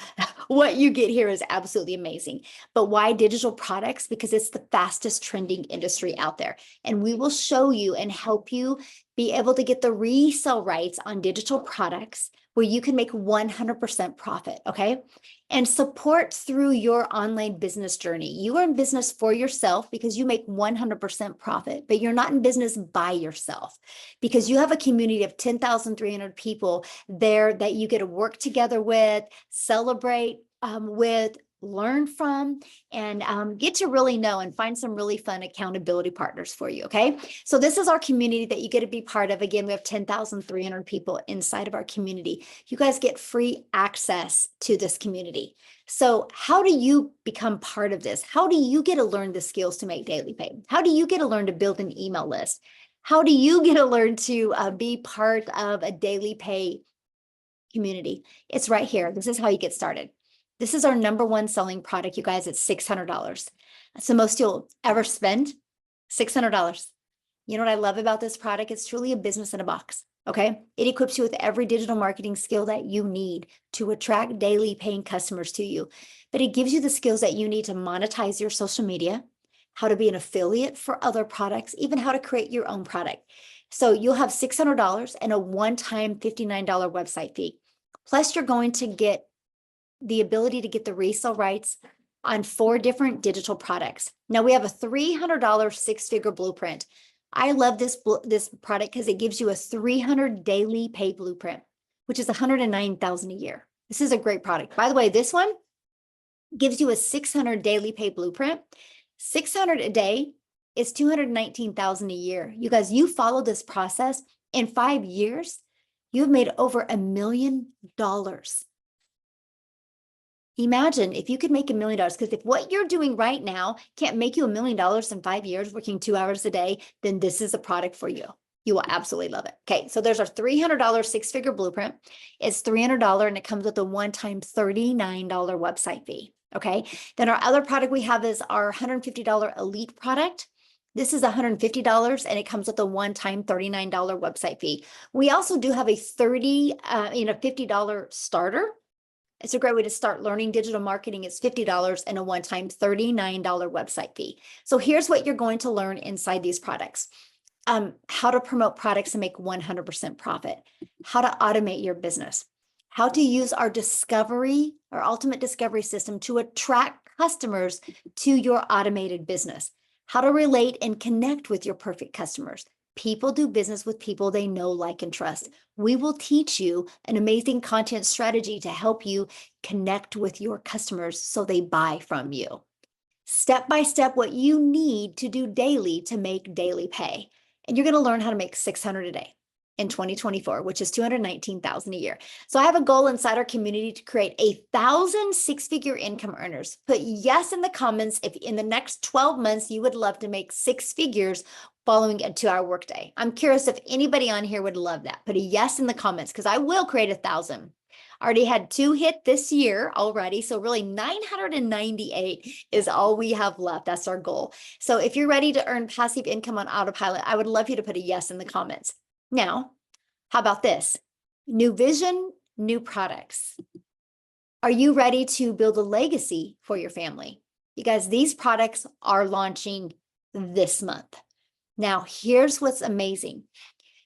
what you get here is absolutely amazing. But why digital products? Because it's the fastest trending industry out there. And we will show you and help you be able to get the resale rights on digital products where you can make 100% profit, okay? And support through your online business journey. You are in business for yourself because you make 100% profit, but you're not in business by yourself because you have a community of 10,300 people there that you get to work together with, celebrate with, learn from, and get to really know and find some really fun accountability partners for you, okay? So this is our community that you get to be part of. Again, we have 10,300 people inside of our community. You guys get free access to this community. So how do you become part of this? How do you get to learn the skills to make daily pay? How do you get to learn to build an email list? How do you get to learn to be part of a daily pay community? It's right here. This is how you get started. This is our #1 selling product, you guys. It's $600. That's the most you'll ever spend, $600. You know what I love about this product? It's truly a business in a box, okay? It equips you with every digital marketing skill that you need to attract daily paying customers to you. But it gives you the skills that you need to monetize your social media, how to be an affiliate for other products, even how to create your own product. So you'll have $600 and a one-time $59 website fee. Plus, you're going to get the ability to get the resale rights on 4 different digital products. Now we have a $300 6-figure blueprint. I love this product because it gives you a 300 daily pay blueprint, which is $109,000 a year. This is a great product. By the way, this one gives you a 600 daily pay blueprint. 600 a day is $219,000 a year. You guys, you follow this process in 5 years, you've made over $1 million. Imagine if you could make $1 million, because if what you're doing right now can't make you $1 million in 5 years, working 2 hours a day, then this is a product for you. You will absolutely love it. Okay, so there's our $300 6-figure blueprint. It's $300 and it comes with a one-time $39 website fee. Okay, then our other product we have is our $150 elite product. This is $150 and it comes with a one-time $39 website fee. We also do have a $50 starter. It's a great way to start learning digital marketing. It's $50 and a one-time $39 website fee. So here's what you're going to learn inside these products. How to promote products and make 100% profit, how to automate your business, how to use our ultimate discovery system to attract customers to your automated business, how to relate and connect with your perfect customers. People do business with people they know, like, and trust. We will teach you an amazing content strategy to help you connect with your customers so they buy from you. Step by step, what you need to do daily to make daily pay. And you're going to learn how to make $600 a day in 2024, which is $219,000 a year. So I have a goal inside our community to create 1,000 six-figure income earners. Put yes in the comments if in the next 12 months you would love to make 6 figures following a 2-hour workday. I'm curious if anybody on here would love that. Put a yes in the comments because I will create 1,000. Already had 2 hit this year already. So really 998 is all we have left. That's our goal. So if you're ready to earn passive income on autopilot, I would love you to put a yes in the comments. Now, how about this? New vision, new products. Are you ready to build a legacy for your family? You guys, these products are launching this month. Now, here's what's amazing.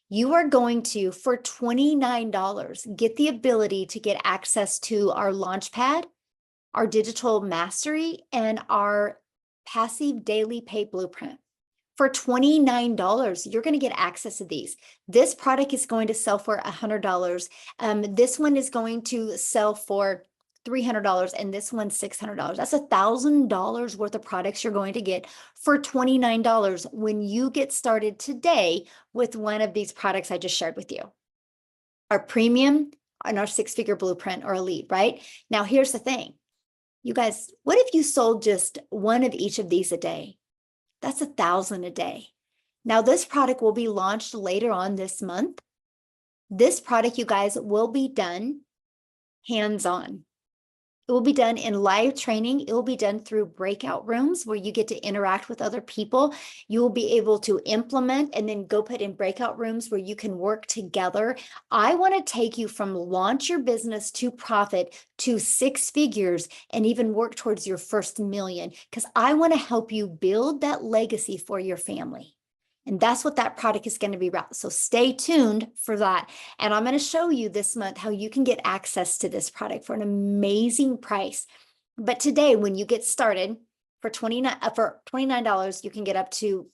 You are going to, for $29, get the ability to get access to our Launchpad, our digital mastery, and our passive daily pay blueprint. For $29, you're going to get access to these. This product is going to sell for $100. This one is going to sell for $300, and this one's $600. That's $1,000 worth of products you're going to get for $29 when you get started today with one of these products I just shared with you. Our premium and our 6-figure blueprint or elite, right? Now, here's the thing. You guys, what if you sold just one of each of these a day? That's $1,000 a day. Now, this product will be launched later on this month. This product, you guys, will be done hands-on. It will be done in live training. It will be done through breakout rooms where you get to interact with other people. You will be able to implement and then go put in breakout rooms where you can work together. I want to take you from launch your business to profit to 6 figures and even work towards your first million, because I want to help you build that legacy for your family. And that's what that product is going to be about. So stay tuned for that. And I'm going to show you this month how you can get access to this product for an amazing price. But today, when you get started for $29, you can get up to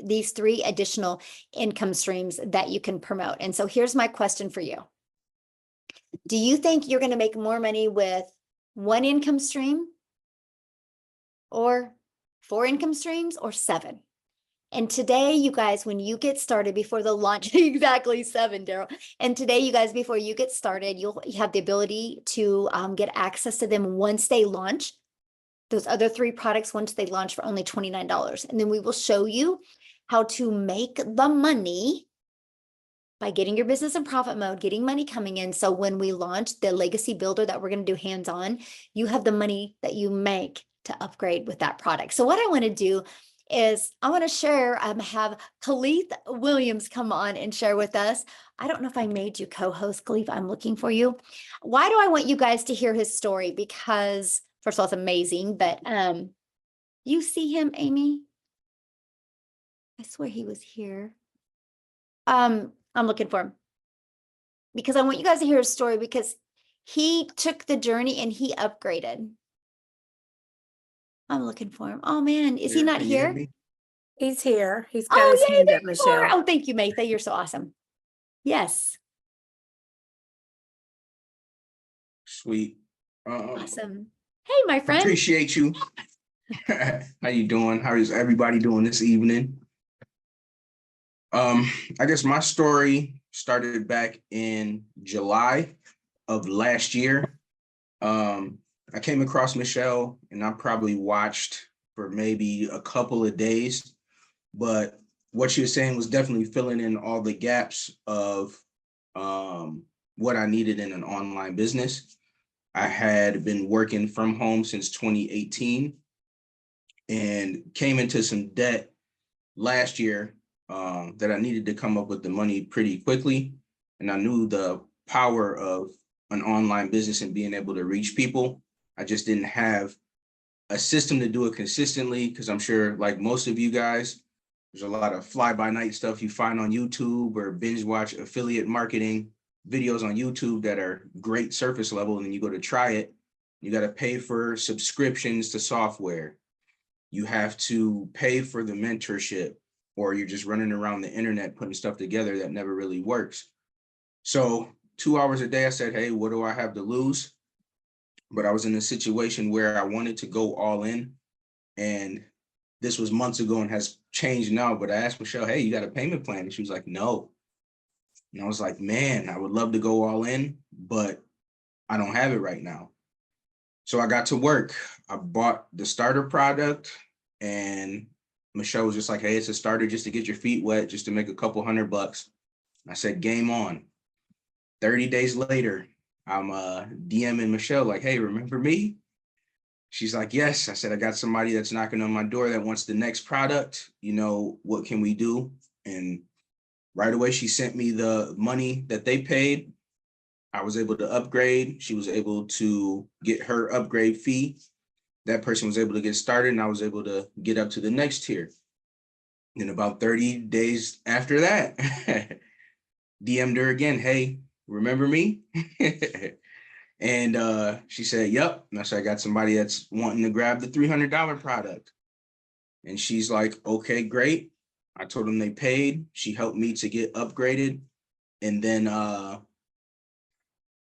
these 3 additional income streams that you can promote. And so here's my question for you. Do you think you're going to make more money with 1 income stream or 4 income streams or 7? And today, you guys, when you get started before the launch, exactly 7, Daryl. And today, you guys, before you get started, you have the ability to get access to them once they launch. Those other 3 products, once they launch for only $29. And then we will show you how to make the money by getting your business in profit mode, getting money coming in. So when we launch the legacy builder that we're going to do hands-on, you have the money that you make to upgrade with that product. So what I want to do is I want to share, have Khalif Williams come on and share with us. I don't know if I made you co-host, Khalif. I'm looking for you. Why do I want you guys to hear his story? Because first of all, it's amazing, but you see him, Amy? I swear he was here. I'm looking for him because I want you guys to hear his story because he took the journey and he upgraded. I'm looking for him. Oh man, is he not here? He's here. He's got his yay, hand there up, you Michelle. are. Oh, thank you, Maytha. You're so awesome. Yes. Sweet. Awesome. Hey, my friend. Appreciate you. How you doing? How is everybody doing this evening? I guess my story started back in July of last year. I came across Michelle and I probably watched for maybe a couple of days, but what she was saying was definitely filling in all the gaps of what I needed in an online business. I had been working from home since 2018 and came into some debt last year that I needed to come up with the money pretty quickly. And I knew the power of an online business and being able to reach people. I just didn't have a system to do it consistently because I'm sure, like most of you guys, there's a lot of fly-by-night stuff you find on YouTube or binge watch affiliate marketing videos on YouTube that are great surface level. And then you go to try it, you got to pay for subscriptions to software. you have to pay for the mentorship, or you're just running around the internet putting stuff together that never really works. So 2 hours a day, I said, hey, what do I have to lose? But I was in a situation where I wanted to go all in. And this was months ago and has changed now. But I asked Michelle, hey, you got a payment plan? And she was like, no. And I was like, man, I would love to go all in, but I don't have it right now. So I got to work. I bought the starter product, and Michelle was just like, hey, it's a starter just to get your feet wet, just to make a couple $100. I said, game on. 30 days later, I'm DMing Michelle like, hey, remember me? She's like, yes. I said, I got somebody that's knocking on my door that wants the next product. You know, what can we do? And right away, she sent me the money that they paid. I was able to upgrade. She was able to get her upgrade fee. That person was able to get started, and I was able to get up to the next tier. And about 30 days after that, DM'd her again, hey, remember me? And she said, yep. And I said, I got somebody that's wanting to grab the $300 product. And she's like, okay, great. I told them they paid. She helped me to get upgraded. And then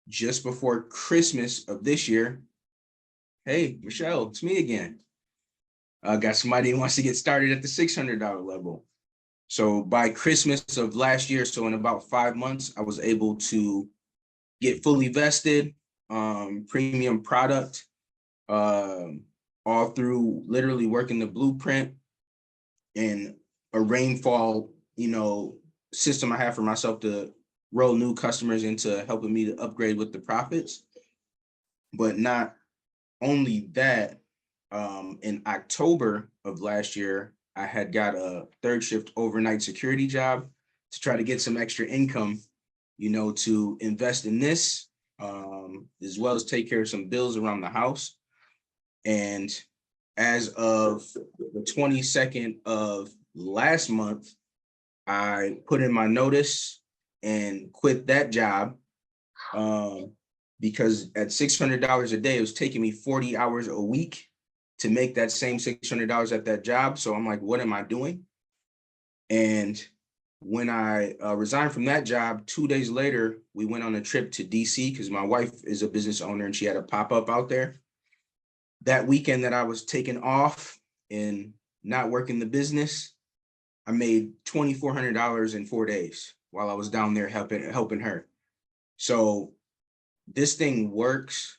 just before Christmas of this year, hey, Michelle, it's me again. I got somebody who wants to get started at the $600 level. So by Christmas of last year, so in about 5 months, I was able to get fully vested, premium product, all through literally working the blueprint and a rainfall, system I have for myself to roll new customers into helping me to upgrade with the profits. But not only that, in October of last year, I had got a third shift overnight security job to try to get some extra income, to invest in this, as well as take care of some bills around the house. And as of the 22nd of last month, I put in my notice and quit that job, because at $600 a day, it was taking me 40 hours a week to make that same $600 at that job. So I'm like, what am I doing? And when I resigned from that job, 2 days later, we went on a trip to DC because my wife is a business owner and she had a pop-up out there. That weekend that I was taking off and not working the business, I made $2,400 in 4 days while I was down there helping her. So this thing works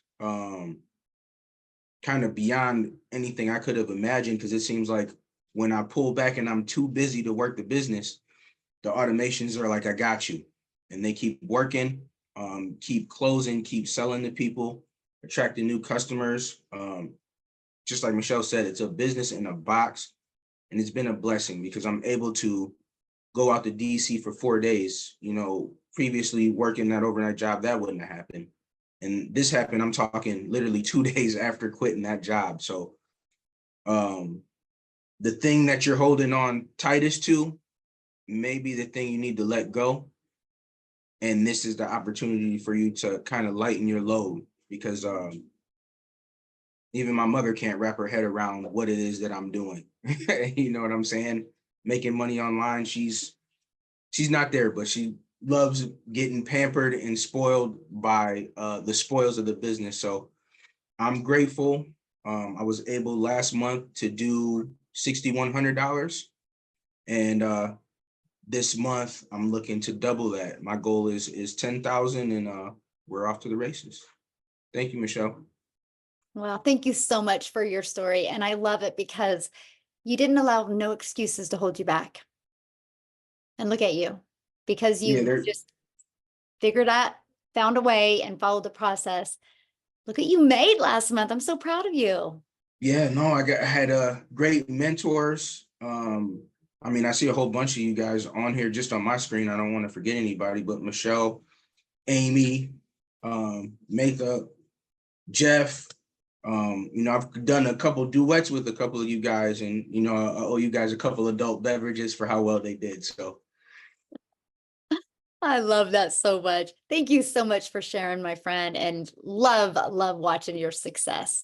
kind of beyond anything I could have imagined, because it seems like when I pull back and I'm too busy to work the business, the automations are like, I got you. And they keep working, keep closing, keep selling to people, attracting new customers. Just like Michelle said, it's a business in a box. And it's been a blessing because I'm able to go out to DC for 4 days. Previously working that overnight job, that wouldn't have happened. And this happened, I'm talking literally 2 days after quitting that job. So the thing that you're holding on tightest to may be the thing you need to let go. And this is the opportunity for you to kind of lighten your load, because even my mother can't wrap her head around what it is that I'm doing. You know what I'm saying? Making money online, she's not there, but she loves getting pampered and spoiled by the spoils of the business. So I'm grateful. I was able last month to do $6,100. And this month I'm looking to double that. My goal is 10,000, and we're off to the races. Thank you, Michelle. Well, thank you so much for your story. And I love it because you didn't allow no excuses to hold you back. And look at you, because you just figured out, found a way and followed the process. Look what you made last month. I'm so proud of you. Yeah, no, I had great mentors. I see a whole bunch of you guys on here just on my screen. I don't want to forget anybody, but Michelle, Amy, Makeup, Jeff. I've done a couple duets with a couple of you guys, and I owe you guys a couple adult beverages for how well they did. So I love that so much. Thank you so much for sharing, my friend, and love watching your success.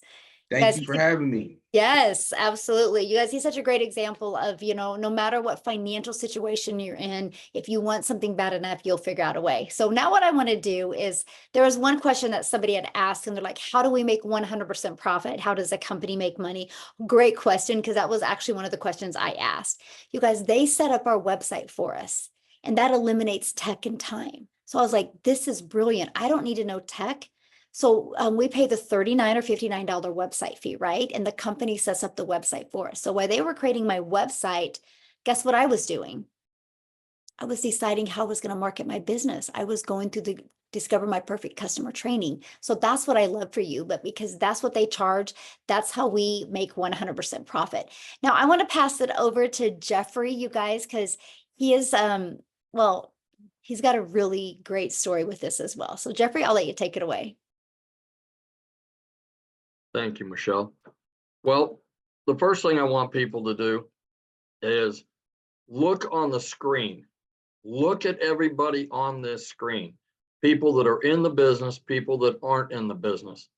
guys, Thank you for having me. yes, absolutely. You guys, he's such a great example of, you know, no matter what financial situation you're in, if you want something bad enough, you'll figure out a way. So now what I want to do is, there was one question that somebody had asked, and they're like, how do we make 100% profit? How does a company make money? Great question, because that was actually one of the questions I asked. You guys, they set up our website for us, and that eliminates tech and time. So I was like, this is brilliant. I don't need to know tech. So we pay the $39 or $59 website fee, right? And the company sets up the website for us. So while they were creating my website, guess what I was doing? I was deciding how I was going to market my business. I was going through the discover my perfect customer training. So that's what I love for you, but because that's what they charge, that's how we make 100% profit. Now I want to pass it over to Jeffrey, you guys, because he is, well, he's got a really great story with this as well. So Jeffrey, I'll let you take it away. Thank you, Michelle. Well, the first thing I want people to do is look on the screen. Look at everybody on this screen. People that are in the business, people that aren't in the business.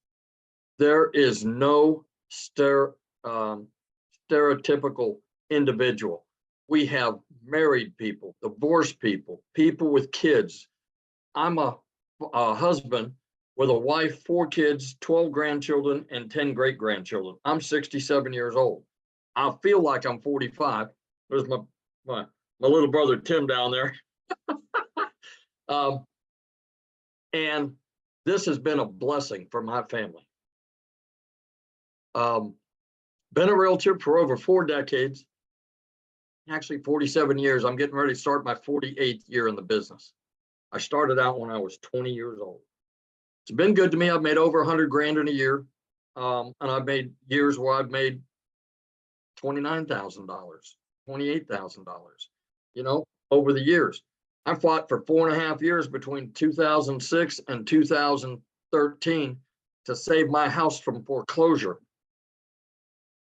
There is no stereotypical individual. We have married people, divorced people, people with kids. I'm a husband with a wife, 4 kids, 12 grandchildren, and 10 great-grandchildren. I'm 67 years old. I feel like I'm 45. There's my little brother, Tim, down there. And this has been a blessing for my family. Been a realtor for over 4 decades, actually 47 years. I'm getting ready to start my 48th year in the business. I started out when I was 20 years old. It's been good to me. I've made over 100 grand in a year. And I've made years where I've made $29,000, $28,000, you know, over the years. I fought for 4.5 years between 2006 and 2013 to save my house from foreclosure.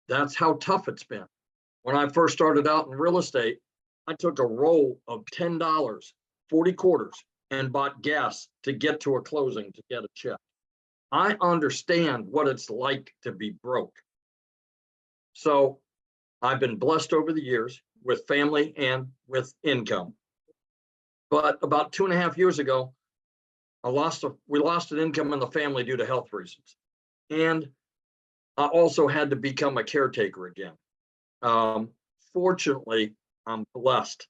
That's how tough it's been. When I first started out in real estate, I took a roll of $10, 40 quarters, and bought gas to get to a closing to get a check. I understand what it's like to be broke. So I've been blessed over the years with family and with income. But about 2.5 years ago, we lost an income in the family due to health reasons. And I also had to become a caretaker again. Fortunately, I'm blessed.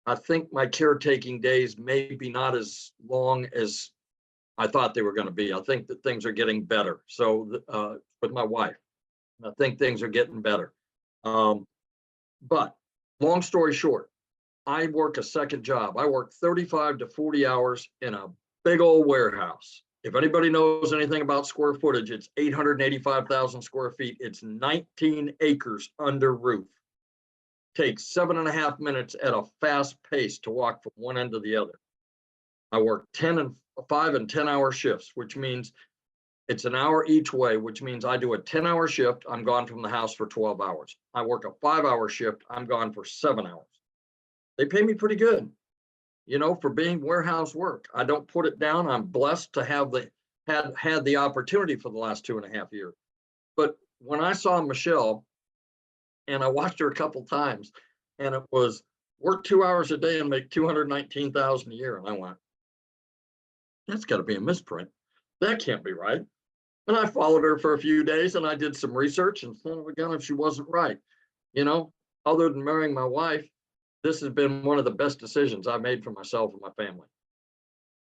I think my caretaking days may be not as long as I thought they were going to be. I think that things are getting better. So with my wife, I think things are getting better. But long story short, I work a second job. I work 35 to 40 hours in a big old warehouse. If anybody knows anything about square footage, it's 885,000 square feet. It's 19 acres under roof. Takes 7.5 minutes at a fast pace to walk from one end to the other. I work 5 and 10-hour shifts, which means it's an hour each way, which means I do a 10-hour shift. I'm gone from the house for 12 hours. I work a 5-hour shift. I'm gone for 7 hours. They pay me pretty good, you know, for being warehouse work. I don't put it down. I'm blessed to have had the opportunity for the last 2.5 years. But when I saw Michelle, and I watched her a couple times, and it was work 2 hours a day and make $219,000 a year. And I went, that's got to be a misprint. That can't be right. And I followed her for a few days, and I did some research, and son of a gun if she wasn't right. You know, other than marrying my wife, this has been one of the best decisions I made for myself and my family,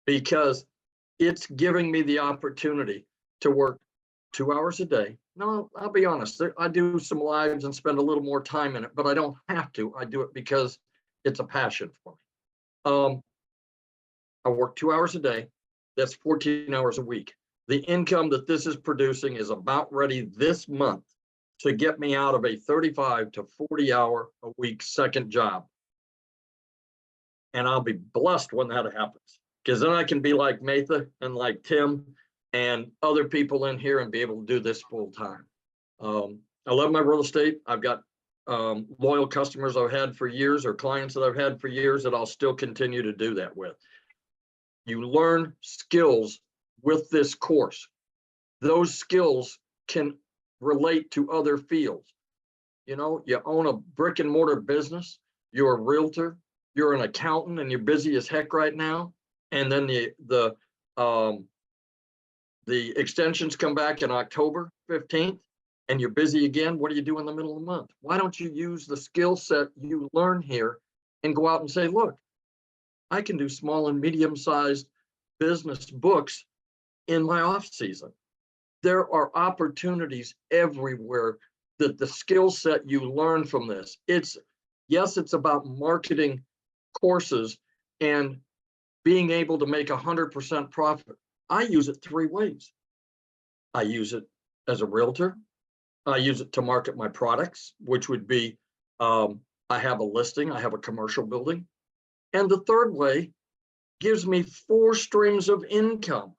because it's giving me the opportunity to work 2 hours a day. No, I'll be honest, I do some lives and spend a little more time in it, but I don't have to. I do it because it's a passion for me. I work 2 hours a day. That's 14 hours a week. The income that this is producing is about ready this month to get me out of a 35 to 40 hour a week second job. And I'll be blessed when that happens, because then I can be like Matha and like Tim and other people in here and be able to do this full time. I love my real estate. I've got loyal customers I've had for years, or clients that I've had for years, that I'll still continue to do that with. You learn skills with this course. Those skills can relate to other fields. You know, you own a brick and mortar business, you're a realtor, you're an accountant, and you're busy as heck right now. And then the extensions come back in October 15th, and you're busy again. What do you do in the middle of the month? Why don't you use the skill set you learn here and go out and say, look, I can do small and medium-sized business books in my off season. There are opportunities everywhere that the skill set you learn from this. Yes, it's about marketing courses and being able to make 100% profit. I use it 3 ways. I use it as a realtor. I use it to market my products, which would be, I have a listing, I have a commercial building. And the third way gives me 4 streams of income.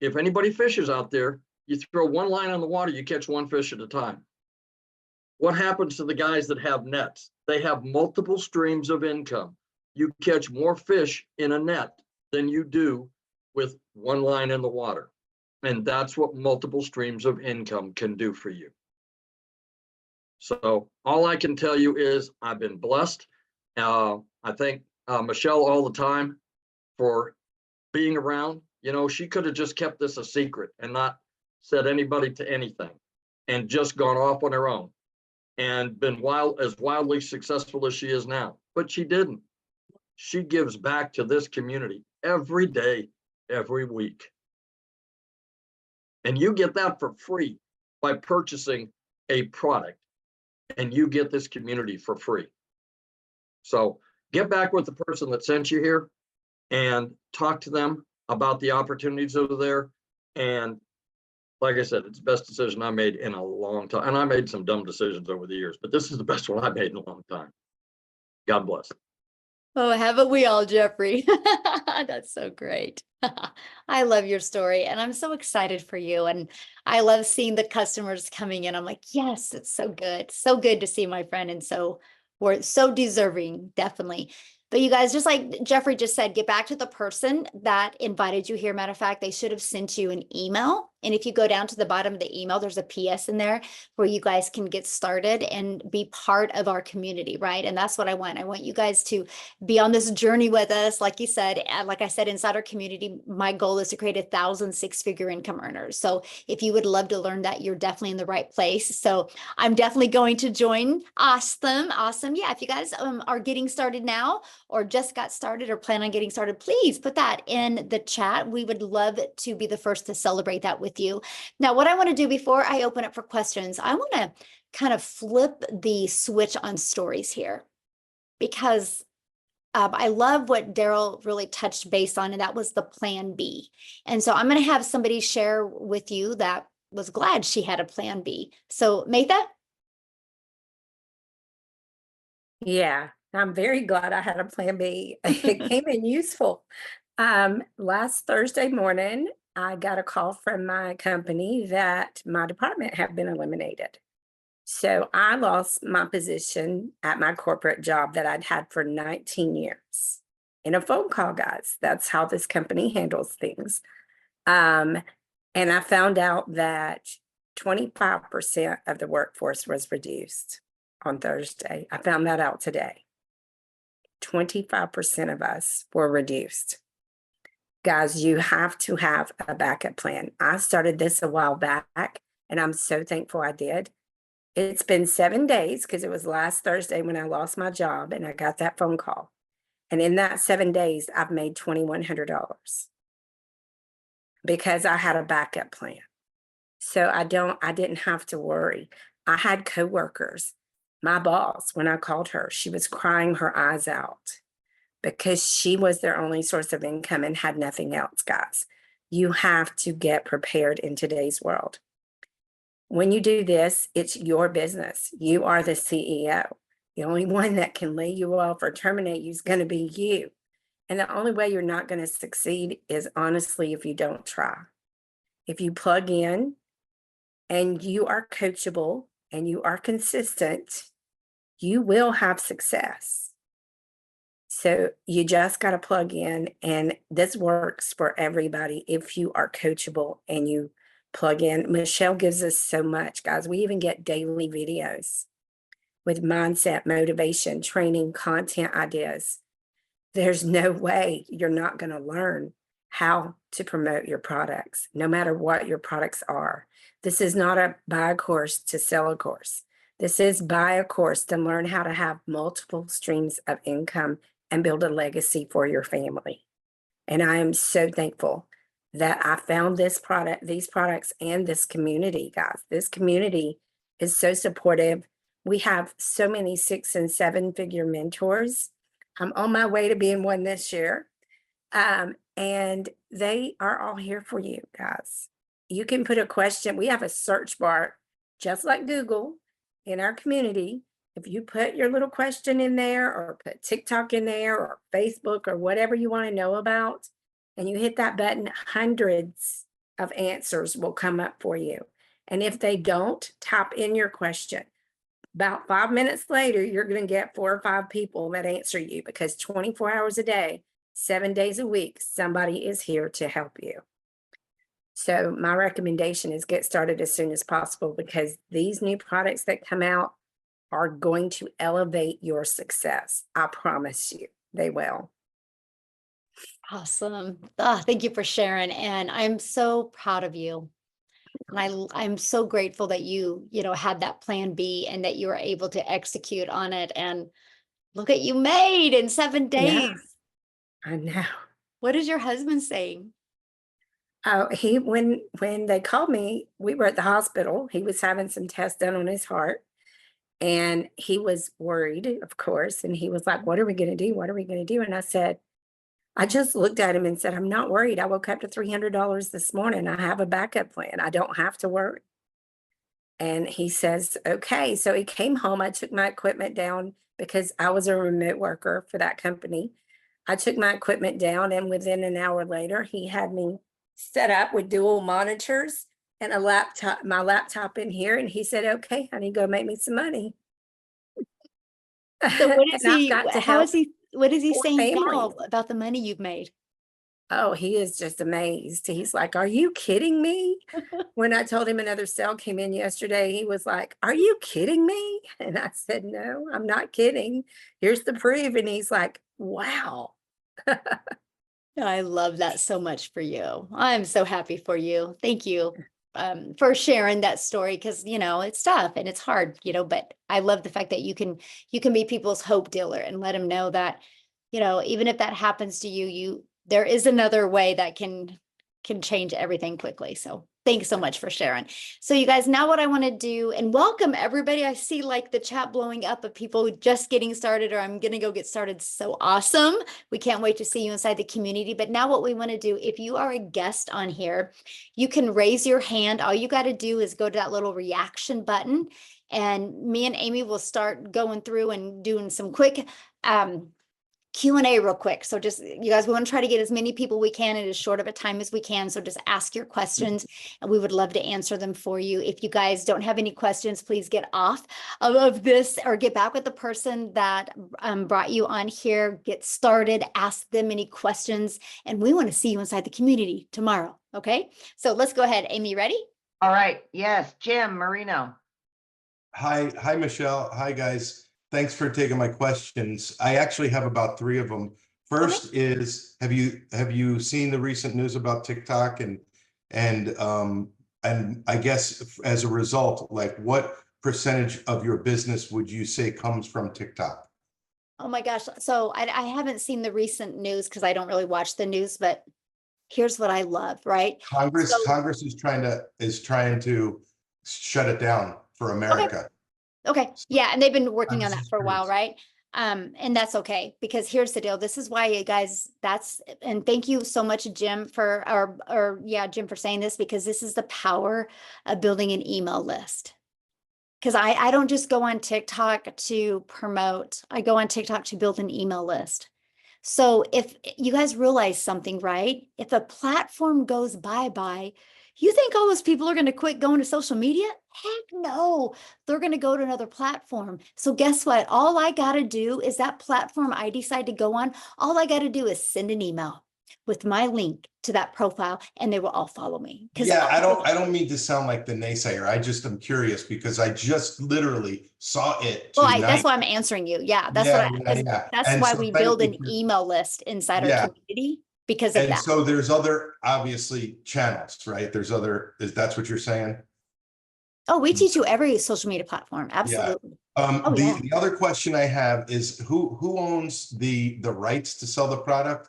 If anybody fishes out there, you throw one line on the water, you catch 1 fish at a time. What happens to the guys that have nets? They have multiple streams of income. You catch more fish in a net than you do with 1 line in the water. And that's what multiple streams of income can do for you. So all I can tell you is I've been blessed. I thank Michelle all the time for being around. You know, she could have just kept this a secret and not said anybody to anything and just gone off on her own and been as wildly successful as she is now. But she didn't. She gives back to this community every day, every week. And you get that for free by purchasing a product, and you get this community for free. So get back with the person that sent you here and talk to them about the opportunities over there. And like I said, it's the best decision I made in a long time. And I made some dumb decisions over the years, but this is the best one I made in a long time. God bless. Oh, haven't we all, Jeffrey? That's so great. I love your story and I'm so excited for you. And I love seeing the customers coming in. I'm like, yes, it's so good. So good to see my friend. And so we're so deserving, definitely. But you guys, just like Jeffrey just said, get back to the person that invited you here. Matter of fact, they should have sent you an email. And if you go down to the bottom of the email, there's a PS in there where you guys can get started and be part of our community, right? And that's what I want. I want you guys to be on this journey with us. Like you said, like I said, inside our community, my goal is to create 1,000 6-figure income earners. So if you would love to learn that, you're definitely in the right place. So I'm definitely going to join. Awesome. Awesome. Yeah. If you guys are getting started now or just got started or plan on getting started, please put that in the chat. We would love to be the first to celebrate that with you. Now, what I want to do before I open up for questions, I want to kind of flip the switch on stories here because I love what Daryl really touched base on, and that was the plan B. And so I'm going to have somebody share with you that was glad she had a plan B. So Maytha? Yeah, I'm very glad I had a plan B. It came in useful. Last Thursday morning, I got a call from my company that my department had been eliminated. So I lost my position at my corporate job that I'd had for 19 years in a phone call, guys. That's how this company handles things. And I found out that 25% of the workforce was reduced on Thursday. I found that out today. 25% of us were reduced. Guys, you have to have a backup plan. I started this a while back, and I'm so thankful I did. It's been 7 days because it was last Thursday when I lost my job and I got that phone call. And in that 7 days, I've made $2,100 because I had a backup plan. So I didn't have to worry. I had coworkers. My boss, when I called her, she was crying her eyes out because she was their only source of income and had nothing else, guys. You have to get prepared in today's world. When you do this, it's your business. You are the CEO. The only one that can lay you off or terminate you is going to be you. And the only way you're not going to succeed is honestly if you don't try. If you plug in and you are coachable and you are consistent, you will have success. So you just got to plug in, and this works for everybody if you are coachable and you plug in. Michelle gives us so much, guys. We even get daily videos with mindset, motivation, training, content ideas. There's no way you're not going to learn how to promote your products, no matter what your products are. This is not a buy a course to sell a course. This is buy a course to learn how to have multiple streams of income and build a legacy for your family. And I am so thankful that I found this product, these products, and this community, guys. This community is so supportive. We have so many 6 and 7 figure mentors. I'm on my way to being one this year. And they are all here for you, guys. You can put a question. We have a search bar, just like Google, in our community. If you put your little question in there, or put TikTok in there, or Facebook, or whatever you want to know about, and you hit that button, hundreds of answers will come up for you. And if they don't, type in your question. About 5 minutes later, you're going to get 4 or 5 people that answer you, because 24 hours a day, 7 days a week, somebody is here to help you. So my recommendation is get started as soon as possible, because these new products that come out are going to elevate your success. I promise you, they will. Awesome. Thank you for sharing. And I'm so proud of you. And I'm so grateful that you had that plan B and that you were able to execute on it. And look at you made in 7 days. Yeah, I know. What is your husband saying? Oh, when they called me, we were at the hospital. He was having some tests done on his heart, and he was worried, of course. And he was like, "What are we going to do? What are we going to do?" And I said, I just looked at him and said, "I'm not worried. I woke up to $300 this morning. I have a backup plan. I don't have to worry." And he says, "Okay." So he came home. I took my equipment down, because I was a remote worker for that company. I took my equipment down, and within an hour later, he had me set up with dual monitors and a laptop, my laptop in here. And he said, "Okay, honey, go make me some money." So what is And I've he, got to how help is he, what is he 4 saying now families. about the money you've made? Oh, he is just amazed. He's like, "Are you kidding me?" When I told him another sale came in yesterday, he was like, "Are you kidding me?" And I said, "No, I'm not kidding. Here's the proof." And he's like, "Wow." I love that so much for you. I'm so happy for you. Thank you for sharing that story, because it's tough and it's hard, but I love the fact that you can be people's hope dealer and let them know that, even if that happens to you, there is another way that can change everything quickly. So thanks so much for sharing. So you guys, now what I want to do, and welcome everybody. I see like the chat blowing up of people just getting started, or I'm going to go get started. So awesome. We can't wait to see you inside the community. But now what we want to do, if you are a guest on here, you can raise your hand. All you got to do is go to that little reaction button, and me and Amy will start going through and doing some quick Q&A real quick. So just, you guys, we want to try to get as many people we can in as short of a time as we can. So just ask your questions and we would love to answer them for you. If you guys don't have any questions, please get off of this, or get back with the person that brought you on here. Get started, ask them any questions, and we want to see you inside the community tomorrow. Okay, so let's go ahead. Amy, ready? All right. Yes, Jim Marino. Hi, Michelle. Hi, guys. Thanks for taking my questions. I actually have about 3 of them. First is, have you seen the recent news about TikTok and I guess as a result, like what percentage of your business would you say comes from TikTok? Oh my gosh. So I haven't seen the recent news because I don't really watch the news, but here's what I love, right? Congress is trying to shut it down for America. Okay. Yeah. And they've been working I'm on that just for a while, curious. right? And that's okay, because here's the deal. This is why, you guys, and thank you so much, Jim, Jim, for saying this, because this is the power of building an email list. Because I don't just go on TikTok to promote, I go on TikTok to build an email list. So if you guys realize something, right? If a platform goes bye-bye, you think all those people are going to quit going to social media? Heck no, they're going to go to another platform. So guess what? All I got to do is that platform I decide to go on, all I got to do is send an email. with my link to that profile and they will all follow me. Yeah, I don't mean to sound like the naysayer. I just am curious because I just literally saw it Well, tonight. that's why I'm answering you. Yeah, that's Yeah, what yeah, yeah. that's And why so we thank build you an for- email list inside our Yeah. community because of And that. so there's other, obviously, channels, right? There's other, that's what you're saying? Oh, we teach you every social media platform. Absolutely. Oh, yeah. The other question I have is who owns the rights to sell the product,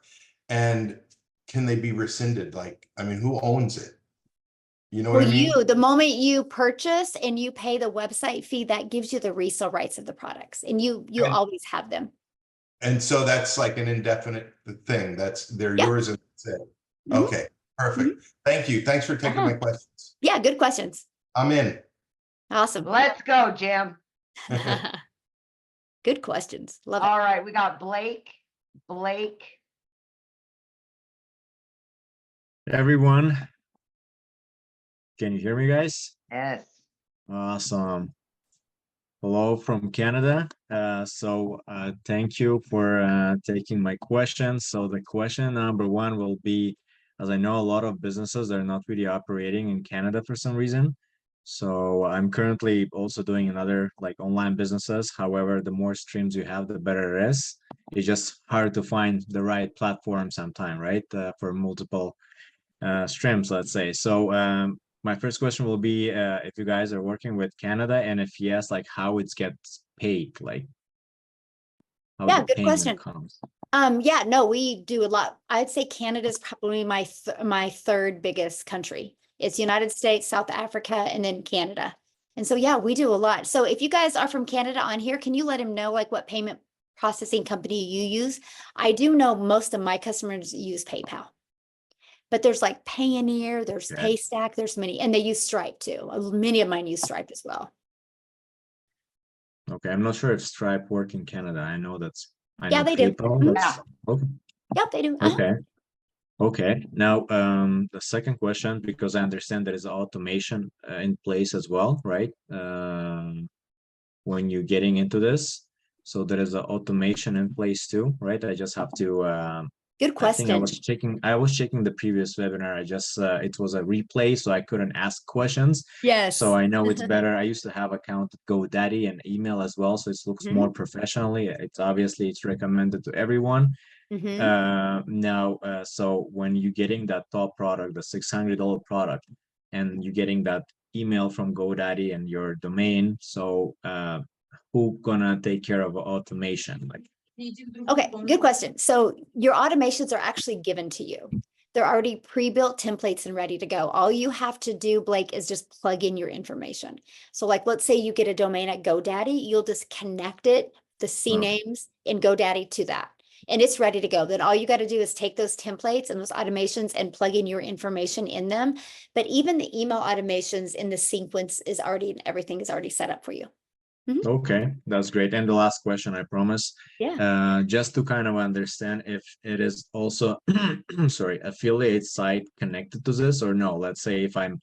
and can they be rescinded? Like, I mean, who owns it? You know what Well, I mean? the moment you purchase and you pay the website fee, that gives you the resale rights of the products, and you And- always have them. And so that's like an indefinite thing. They're Yeah. yours and that's it. Mhm. Okay, perfect. Thank you. Thanks for taking my questions. Yeah, good questions. I'm in. Awesome. Let's go, Jim. Good questions. Love it. All right, we got Blake. Blake. Everyone, can you hear me, guys? Yes. Awesome. Hello from Canada. Thank you for taking my question. So the question number one will be, as I know a lot of businesses are not really operating in Canada for some reason. So I'm currently also doing another like online businesses. However, the more streams you have, the better it is. It's just hard to find the right platform sometime, right? For multiple streams, let's say. So my first question will be if you guys are working with Canada, and if yes, like how it gets paid, like how Yeah, the good payment question. comes. Yeah, no, we do a lot. I'd say Canada's probably my third biggest country. It's United States, South Africa, and then Canada. And so, yeah, we do a lot. So if you guys are from Canada on here, can you let him know like what payment processing company you use? I do know most of my customers use PayPal, but there's like Payoneer, there's Okay. Paystack, there's many, and they use Stripe too. Many of mine use Stripe as well. Okay, I'm not sure if Stripe work in Canada. I know Yeah, they do. PayPal. Mhm. That's okay. Yep, they do. Uh-huh. Okay. Okay. Now, the second question, because I understand there is automation in place as well, right? When you're getting into this, so there is an automation in place too, right? I just have to. Good I think question. I was checking the previous webinar. I just it was a replay, so I couldn't ask questions. Yes. So I know it's better. I used to have account at GoDaddy and email as well, so it looks more professionally. It's obviously it's recommended to everyone. So when you're getting that top product, the $600 product, and you're getting that email from GoDaddy and your domain, so who gonna take care of automation? Like, Okay, good question. So your automations are actually given to you. They're already pre-built templates and ready to go. All you have to do, Blake, is just plug in your information. So like, let's say you get a domain at GoDaddy, you'll just connect it, the CNAMEs in GoDaddy to that. And it's ready to go. Then all you got to do is take those templates and those automations and plug in your information in them. But even the email automations in the sequence is already, everything is already set up for you. okay, that's great. And the last question, I promise. Yeah. Just to kind of understand if it is also, sorry, affiliate site connected to this or no. Let's say if I'm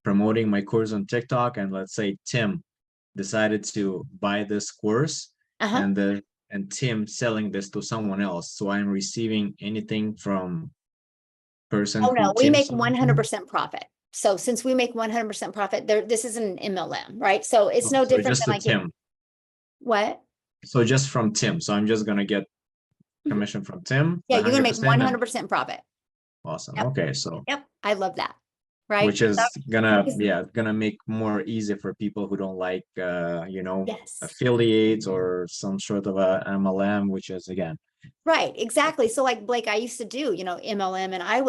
promoting my course on TikTok and let's say Tim decided to buy this course and Tim selling this to someone else. So I'm receiving anything from person. Oh, no, who we Tim make sold to? 100% profit. So since we make 100% profit, this isn't an MLM, right? So it's no So different just than a like Tim. what? So just from Tim. So I'm just gonna get commission from Tim. Yeah, you're gonna make 100% and- 100% profit. Awesome. Yep. Okay, so Yep, I love that. Right? which is Because- gonna make more easy for people who don't like Yes. affiliates or some sort of a MLM, which is again. Right, exactly. So like Blake, I used to do, MLM, and I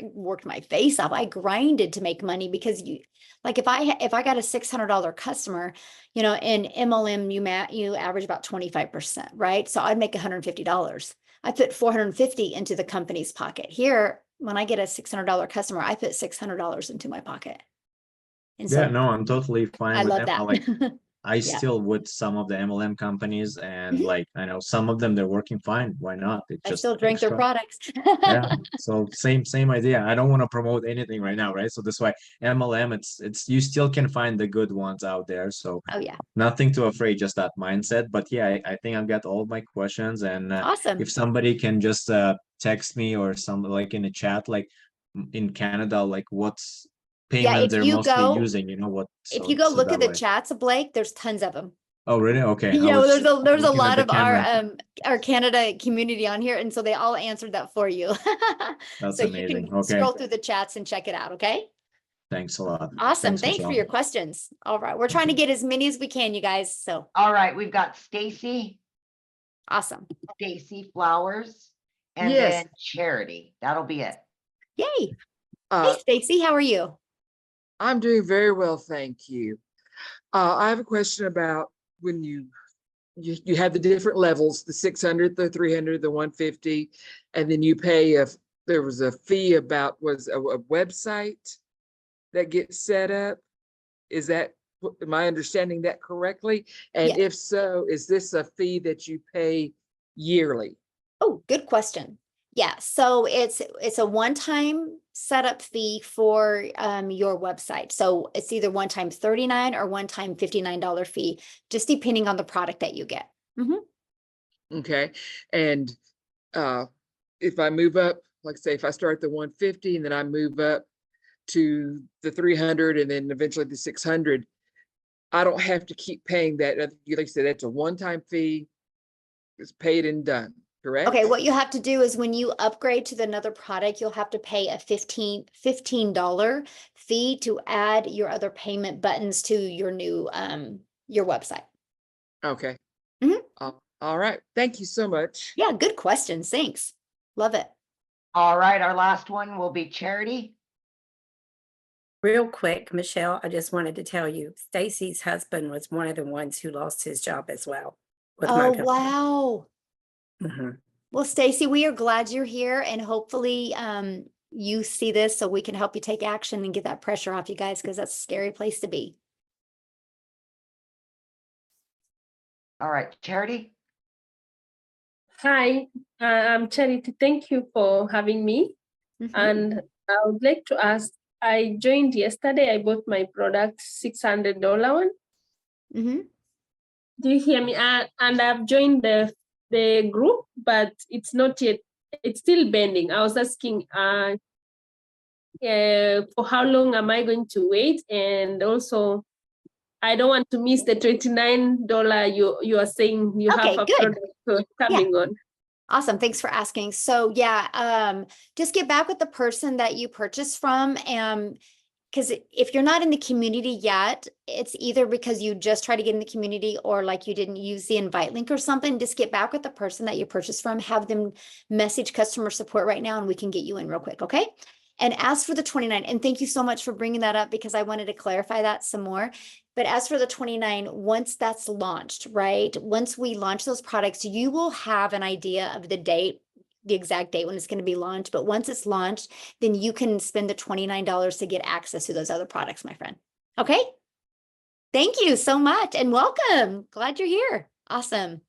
worked my face off. I grinded to make money because if I got a $600 customer, in MLM, you average about 25%, right? So I'd make $150. I put $450 into the company's pocket. Here, when I get a $600 customer, I put $600 into my pocket. And so Yeah, no, I'm totally fine I with love that. that. Like I Yeah. still with some of the MLM companies, and Mhm. like I know some of them they're working fine. Why not? It I just still drink their extra. products. Yeah. So same idea. I don't want to promote anything right now, right? So that's why MLM, it's you still can find the good ones out there. So Oh yeah. nothing too afraid, just that mindset. But yeah, I think I've got all my questions, and Awesome. if somebody can just text me or some like in a chat, like in Canada, like what's payment if they're you mostly go- using, you know what? If So you go so look that at the way. chats, Blake, there's tons of them. Oh, really? Okay. I Yeah, well, was there's a looking at lot the of camera. our Canada community on here, and so they all answered that for you. That's So you amazing. can Okay. scroll through the chats and check it out, okay? Thanks a lot. Awesome. Thanks for Michelle. your questions. All right, we're trying to get as many as we can, you guys. So All right, we've got Stacy awesome. Flowers, and Yes. then Charity. That'll be it. Yay. Hey, Uh, Stacy, how are you? I'm doing very well, thank you. I have a question about when you have the different levels, the 600, the 300, the 150, and then you pay if there was a fee about was a website that gets set up. Is that, am I understanding that correctly? And Yeah. if so, is this a fee that you pay yearly? Oh, good question. Yeah, so it's a one-time setup fee for your website. So it's either one-time $39 or one-time $59 fee, just depending on the product that you get. Okay, and if I move up, like say if I start the 150 and then I move up to the 300 and then eventually the 600, I don't have to keep paying that. Like you said, that's a one-time fee. It's paid and done, correct? Okay, what you have to do is when you upgrade to another product, you'll have to pay a $15 fee to add your other payment buttons to your new your website. Okay. Mhm. All right. Thank you so much. Yeah, good questions. Thanks. Love it. All right, our last one will be Charity. Real quick, Michelle, I just wanted to tell you, Stacy's husband was one of the ones who lost his job as well. With my Oh, company. wow. Mhm. Well, Stacy, we are glad you're here, and hopefully you see this so we can help you take action and get that pressure off you guys, because that's a scary place to be. All right, Charity. Hi, I'm Charity. Thank you for having me. Mhm. And I would like to ask, I joined yesterday. I bought my product, $600 one. Mhm. Do you hear me? And I've joined the group, but it's not yet, it's still bending. I was asking for how long am I going to wait? And also, I don't want to miss the $29 you are saying you Okay, have a good. product coming on. Awesome. Thanks for asking. So yeah, just get back with the person that you purchased from. Because if you're not in the community yet, it's either because you just try to get in the community or like you didn't use the invite link or something. Just get back with the person that you purchased from, have them message customer support right now, and we can get you in real quick. Okay. And as for the 29, and thank you so much for bringing that up because I wanted to clarify that some more. But as for the 29, once that's launched, right? Once we launch those products, you will have an idea of the date, the exact date when it's going to be launched. But once it's launched, then you can spend the $29 to get access to those other products, my friend. Okay. Thank you so much and welcome. Glad you're here. Awesome.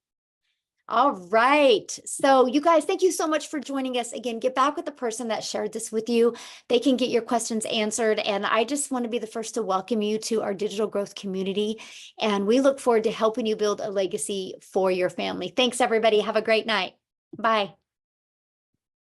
All right. So you guys, thank you so much for joining us. Again, get back with the person that shared this with you. They can get your questions answered. And I just want to be the first to welcome you to our digital growth community. And we look forward to helping you build a legacy for your family. Thanks, everybody. Have a great night. Bye.